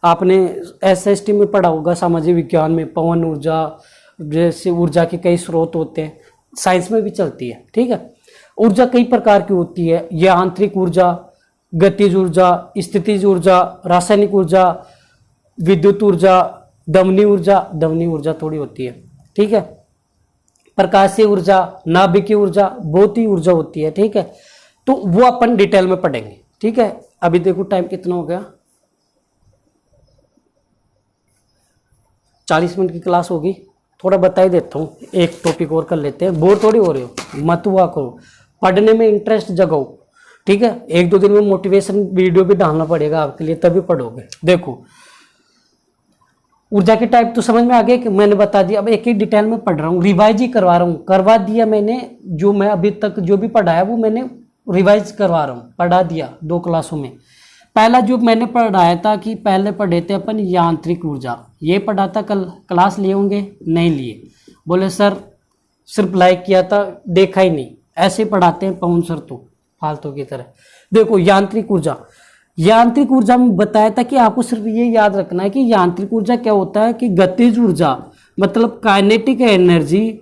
आपने एसएसटी में पढ़ा होगा, सामाजिक विज्ञान में, पवन ऊर्जा जैसे ऊर्जा के कई स्रोत होते हैं, साइंस में भी चलती है, ठीक है। ऊर्जा कई प्रकार की होती है, यह आंतरिक ऊर्जा, गतिज ऊर्जा, स्थितिज ऊर्जा, रासायनिक ऊर्जा, विद्युत ऊर्जा, दमनी ऊर्जा थोड़ी होती है, ठीक है, प्रकाशीय ऊर्जा, नाभिकीय ऊर्जा, भौतिक ऊर्जा होती है, ठीक है। तो वो अपन डिटेल में पढ़ेंगे, ठीक है। अभी देखो टाइम कितना हो गया, 40 मिनट की क्लास होगी, थोड़ा बता ही देता हूँ, एक टॉपिक और कर लेते हैं, बोर थोड़ी हो रहे हो, मत हुआ करो, पढ़ने में इंटरेस्ट जगाओ, ठीक है। 1-2 दिन में मोटिवेशन वीडियो भी डालना पड़ेगा आपके लिए, तभी पढ़ोगे। देखो ऊर्जा के टाइप तो समझ में आ गए कि मैंने बता दिया, अब एक एक डिटेल में पढ़ रहा हूँ, रिवाइज ही करवा रहा हूँ, करवा दिया मैंने, जो मैं अभी तक जो भी पढ़ाया वो मैंने रिवाइज करवा रहा हूँ, पढ़ा दिया 2 क्लासों में। पहला जो मैंने पढ़ाया था कि पहले पढ़े थे अपन यांत्रिक ऊर्जा, ये पढ़ा था, कल क्लास लिए होंगे, नहीं लिए, बोले सर सिर्फ लाइक किया था, देखा ही नहीं, ऐसे पढ़ाते हैं पवन सर तो फालतू की तरह। देखो यांत्रिक ऊर्जा, यांत्रिक ऊर्जा में बताया था कि आपको सिर्फ ये याद रखना है कि यांत्रिक ऊर्जा क्या होता है, कि गतिज ऊर्जा मतलब काइनेटिक एनर्जी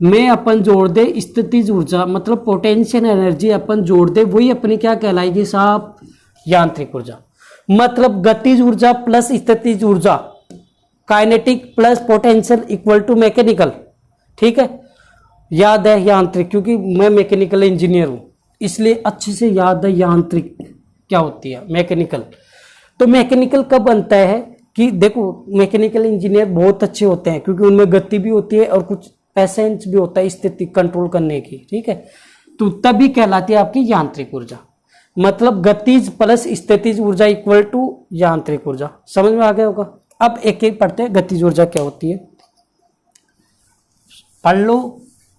में अपन जोड़ दे स्थितिज ऊर्जा मतलब पोटेंशियल एनर्जी अपन जोड़ दे, वही अपनी क्या कहलाएगी साहब, यांत्रिक ऊर्जा। मतलब गतिज ऊर्जा प्लस स्थितिज ऊर्जा, kinetic plus potential equal to mechanical, ठीक है, याद है यांत्रिक, क्योंकि मैं मैकेनिकल इंजीनियर हूं इसलिए अच्छे से याद है यांत्रिक क्या होती है, मैकेनिकल। तो मैकेनिकल कब बनता है कि देखो मैकेनिकल इंजीनियर बहुत अच्छे होते हैं क्योंकि उनमें गति भी होती है और कुछ पैसेंस भी होता है स्थिति कंट्रोल करने की, ठीक है, तो तभी कहलाती है आपकी यांत्रिक ऊर्जा। मतलब गतिज प्लस स्थितिज ऊर्जा इक्वल टू यांत्रिक ऊर्जा, समझ में आ गया होगा। अब एक एक पढ़ते हैं, गतिज ऊर्जा क्या होती है, पढ़ लो,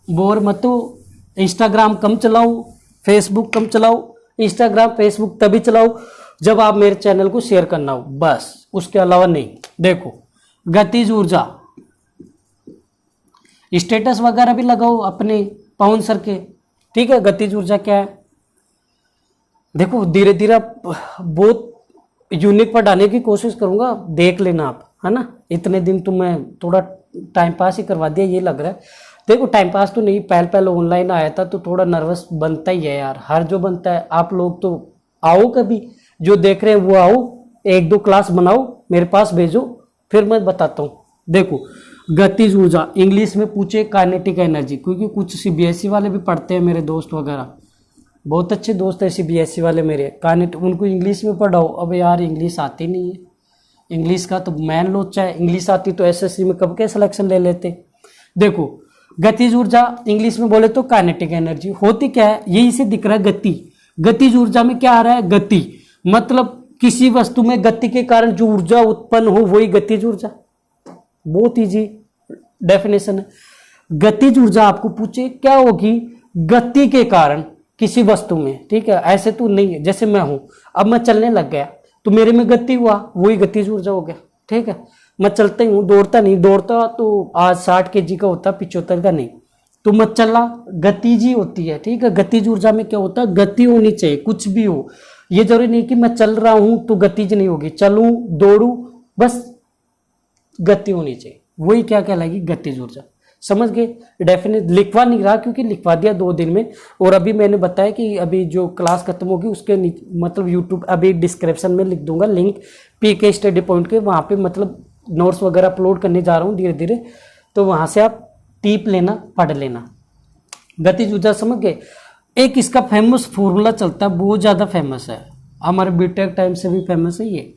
बोर मत हो। इंस्टाग्राम कम चलाओ, फेसबुक कम चलाओ, इंस्टाग्राम फेसबुक तभी चलाओ जब आप मेरे चैनल को शेयर करना हो, बस, उसके अलावा नहीं। देखो गतिज ऊर्जा, स्टेटस वगैरह भी लगाओ अपने पवन सर के, ठीक है। गतिज ऊर्जा क्या है, देखो धीरे धीरे बहुत यूनिक पढ़ाने की कोशिश करूंगा, देख लेना आप, है ना। इतने दिन तो मैं थोड़ा टाइम पास ही करवा दिया ये लग रहा है। देखो टाइम पास तो नहीं, पहले पहले ऑनलाइन आया था तो थोड़ा नर्वस बनता ही है यार, हर जो बनता है। आप लोग तो आओ, कभी जो देख रहे हैं वो आओ, एक दो क्लास बनाओ, मेरे पास भेजो, फिर मैं बताता हूँ। देखो गतिज ऊर्जा इंग्लिश में पूछे काइनेटिक एनर्जी, क्योंकि कुछ सीबीएसई वाले भी पढ़ते हैं मेरे दोस्त वगैरह, बहुत अच्छे दोस्त है सीबीएसई वाले मेरे, उनको इंग्लिश में पढ़ाओ। अब यार इंग्लिश आती नहीं है, इंग्लिश का तो मैन लोचा है, इंग्लिश आती तो एसएससी में कब के सिलेक्शन ले लेते। देखो गतिज ऊर्जा इंग्लिश में बोले तो काइनेटिक एनर्जी होती क्या है, यही से दिख रहा है गति। गतिज ऊर्जा में क्या आ रहा है, गति, मतलब किसी वस्तु में गति के कारण जो ऊर्जा उत्पन्न हो वही गतिज ऊर्जा। बहुत इजी डेफिनेशन है। गतिज ऊर्जा आपको पूछे क्या होगी, गति के कारण किसी वस्तु में, ठीक है, ऐसे तो नहीं है। जैसे मैं हूं, अब मैं चलने लग गया तो मेरे में गति हुआ, वही गतिज ऊर्जा हो गया, ठीक है। मैं चलता ही हूँ, दौड़ता नहीं, दौड़ता तो आज 60 kg का होता, 75 का नहीं, तो मैं चला, गतिज ही होती है, ठीक है। गतिज ऊर्जा में क्या होता है, गति होनी चाहिए, कुछ भी हो, ये जरूरी नहीं कि मैं चल रहा हूं तो गतिज नहीं होगी, चलूं दौड़ू बस गति होनी चाहिए, वही क्या कहलाएगी, गतिज ऊर्जा। समझ गए, डेफिनेट लिखवा नहीं रहा क्योंकि लिखवा दिया 2 दिन में, और अभी मैंने बताया कि अभी जो क्लास खत्म होगी उसके मतलब यूट्यूब अभी डिस्क्रिप्शन में लिख दूंगा लिंक पीके स्टडी पॉइंट के, वहां पे मतलब नोट्स वगैरह अपलोड करने जा रहा हूँ धीरे धीरे, तो वहां से आप टिप लेना, पढ़ लेना। गतिज ऊर्जा समझ गए। एक इसका फेमस फॉर्मूला चलता है, बहुत ज्यादा फेमस है, हमारे बीटेक टाइम से भी फेमस है ये,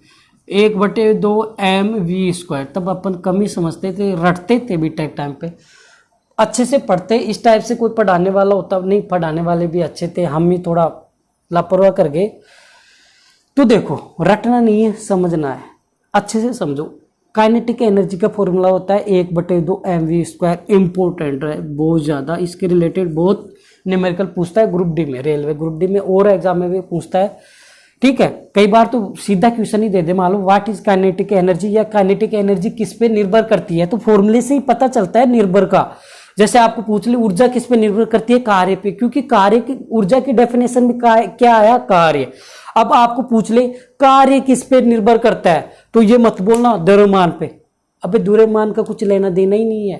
1/2 mv²। तब अपन कम ही समझते थे, रटते थे बीटेक टाइम पे, अच्छे से पढ़ते। इस टाइप से कोई पढ़ाने वाला होता नहीं, पढ़ाने वाले भी अच्छे थे, हम ही थोड़ा लापरवाह कर गए। तो देखो रटना नहीं है, समझना है, अच्छे से समझो। काइनेटिक एनर्जी का फॉर्मूला होता है 1/2 mv²। इंपॉर्टेंट है बहुत ज्यादा, इसके रिलेटेड बहुत न्यूमेरिकल पूछता है ग्रुप डी में, रेलवे ग्रुप डी में और एग्जाम में भी पूछता है, ठीक है। कई बार तो सीधा क्वेश्चन ही दे दे, मालूम व्हाट इज काइनेटिक एनर्जी, या काइनेटिक एनर्जी किस पे निर्भर करती है, तो फॉर्मूले से ही पता चलता है निर्भर का। जैसे आपको पूछ ले ऊर्जा किस पे निर्भर करती है, कार्य पे, क्योंकि कार्य की ऊर्जा की डेफिनेशन में क्या आया, कार्य। अब आपको पूछ ले कार्य किस पे निर्भर करता है, तो ये मत बोलना द्रव्यमान पे, अबे द्रव्यमान का कुछ लेना देना ही नहीं है,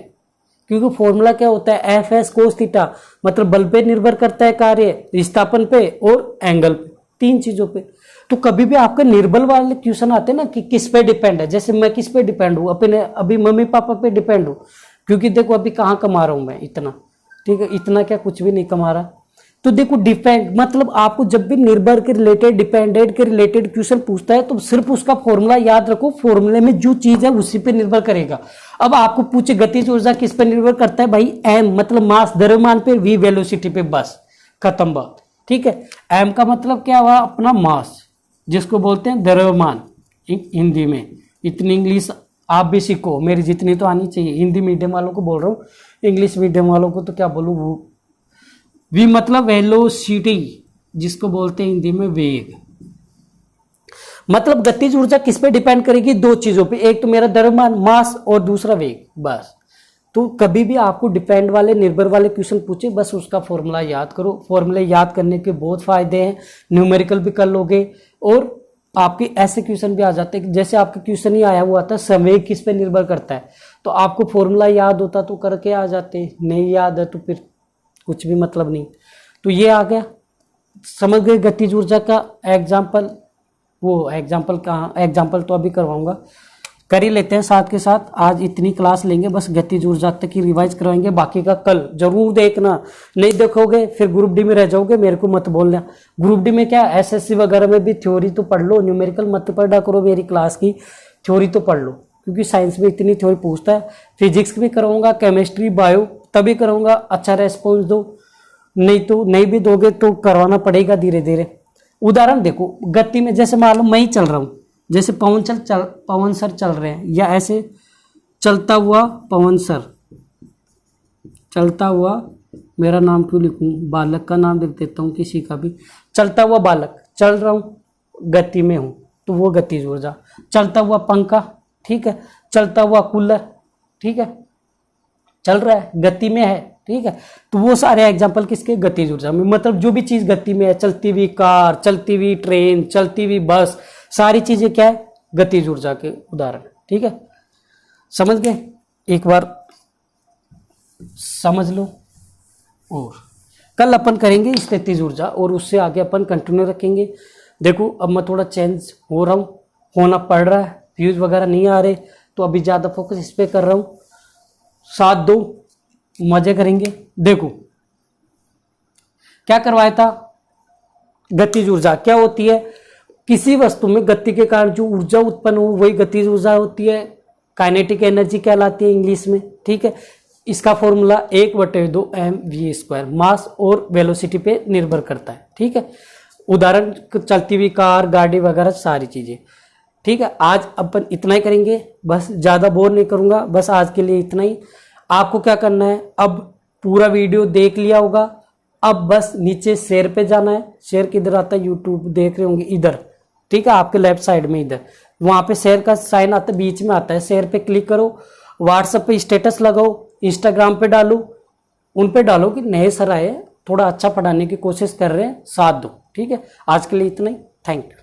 क्योंकि फॉर्मूला क्या होता है, एफ एस कोस थीटा, मतलब बल पे निर्भर करता है कार्य, विस्थापन पे और एंगल पे, 3 चीजों पे। तो कभी भी आपके निर्बल वाले क्वेश्चन आते हैं ना कि किस पे डिपेंड है, जैसे मैं किस पे डिपेंड हूं, अपने अभी मम्मी पापा पे डिपेंड हूं, क्योंकि देखो अभी कहाँ कमा रहा हूं मैं इतना, ठीक है, इतना क्या कुछ भी नहीं कमा रहा। तो देखो डिपेंड मतलब आपको जब भी निर्भर के रिलेटेड, डिपेंडेंट के रिलेटेड क्वेश्चन पूछता है तो सिर्फ उसका फॉर्मूला याद रखो, फॉर्मूले में जो चीज है उसी पे निर्भर करेगा। अब आपको पूछे गतिज ऊर्जा किस पे निर्भर करता है, भाई एम मतलब मास, द्रव्यमान पे, वी वेलोसिटी पे, बस खत्म बात, ठीक है। एम का मतलब क्या हुआ, अपना मास, जिसको बोलते हैं द्रव्यमान हिंदी में। इतनी इंग्लिश आप भी सीखो, मेरी जितनी तो आनी चाहिए, हिंदी मीडियम वालों को बोल रहा हूँ, इंग्लिश मीडियम वालों को तो क्या बोलूँ, वो वी मतलब वेलोसिटी, जिसको बोलते हैं हिंदी में वेग। मतलब गतिज ऊर्जा किस पे डिपेंड करेगी, 2 चीजों पे, एक तो मेरा द्रव्यमान मास और दूसरा वेग, बस। तो कभी भी आपको डिपेंड वाले, निर्भर वाले क्वेश्चन पूछे, बस उसका फॉर्मूला याद करो। फॉर्मूले याद करने के बहुत फायदे हैं, न्यूमेरिकल भी कर लोगे और आपके ऐसे क्वेश्चन भी आ जाते हैं, जैसे आपका क्वेश्चन ही आया हुआ था संवेग किस पे निर्भर करता है, तो आपको फॉर्मूला याद होता तो करके आ जाते, नहीं याद है तो फिर कुछ भी मतलब नहीं। तो ये आ गया, समझ गए गतिज ऊर्जा का एग्जाम्पल। वो एग्जाम्पल कहाँ, एग्जाम्पल तो अभी करवाऊंगा, कर ही लेते हैं साथ के साथ। आज इतनी क्लास लेंगे, बस गतिज ऊर्जा तक ही रिवाइज करवाएंगे, बाकी का कल जरूर देखना, नहीं देखोगे फिर ग्रुप डी में रह जाओगे, मेरे को मत बोलना। ग्रुप डी में क्या, एसएससी वगैरह में भी थ्योरी तो पढ़ लो, न्यूमेरिकल मत पढ़ा करो, मेरी क्लास की थ्योरी तो पढ़ लो, क्योंकि साइंस में इतनी थ्योरी पूछता है। फिजिक्स भी कराऊंगा, केमिस्ट्री बायो तभी कराऊंगा, अच्छा रेस्पॉन्स दो, नहीं तो नहीं भी दोगे तो करवाना पड़ेगा धीरे धीरे। उदाहरण देखो गति में, जैसे मान लो मैं ही चल रहा हूँ, जैसे पवन सर चल रहे हैं, या ऐसे चलता हुआ पवन सर, चलता हुआ, मेरा नाम क्यों लिखूं, बालक का नाम लिख देता हूँ, किसी का भी, चलता हुआ बालक, चल रहा हूँ, गति में हूँ, तो वो गतिज ऊर्जा। चलता हुआ पंखा, ठीक है, चलता हुआ कूलर, ठीक है, चल रहा है, गति में है, ठीक है। तो वो सारे एग्जाम्पल किसके, गतिज ऊर्जा में। मतलब जो भी चीज गति में है, चलती हुई कार, चलती हुई ट्रेन, चलती हुई बस, सारी चीजें क्या है, गतिज ऊर्जा के उदाहरण, ठीक है। समझ गए? एक बार समझ लो। और कल अपन करेंगे स्थितिज ऊर्जा और उससे आगे अपन कंटिन्यू रखेंगे। देखो अब मैं थोड़ा चेंज हो रहा हूँ, होना पड़ रहा है, व्यूज वगैरह नहीं आ रहे, तो अभी ज़्यादा फोकस इस पर कर रहा हूँ। साथ दो, मजे करेंगे। देखो क्या करवाया था, गतिज ऊर्जा क्या होती है, किसी वस्तु में गति के कारण जो ऊर्जा उत्पन्न हो वही गतिज ऊर्जा होती है, काइनेटिक एनर्जी कहलाती है इंग्लिश में, ठीक है। इसका फॉर्मूला 1/2 mv², मास और वेलोसिटी पे निर्भर करता है, ठीक है। उदाहरण चलती हुई कार, गाड़ी वगैरह सारी चीजें, ठीक है। आज अपन इतना ही करेंगे, बस ज्यादा बोर नहीं करूंगा, बस आज के लिए इतना ही। आपको क्या करना है, अब पूरा वीडियो देख लिया होगा, अब बस नीचे शेयर पे जाना है। शेयर किधर आता है, यूट्यूब देख रहे होंगे इधर, ठीक है, आपके लेफ्ट साइड में इधर, वहां पे शेयर का साइन आता है, बीच में आता है, शेयर पे क्लिक करो। व्हाट्सएप पे स्टेटस लगाओ, इंस्टाग्राम पे डालो, उन पे डालो कि नए सर आए, थोड़ा अच्छा पढ़ाने की कोशिश कर रहे हैं, साथ दो, ठीक है। आज के लिए इतना ही, थैंक यू।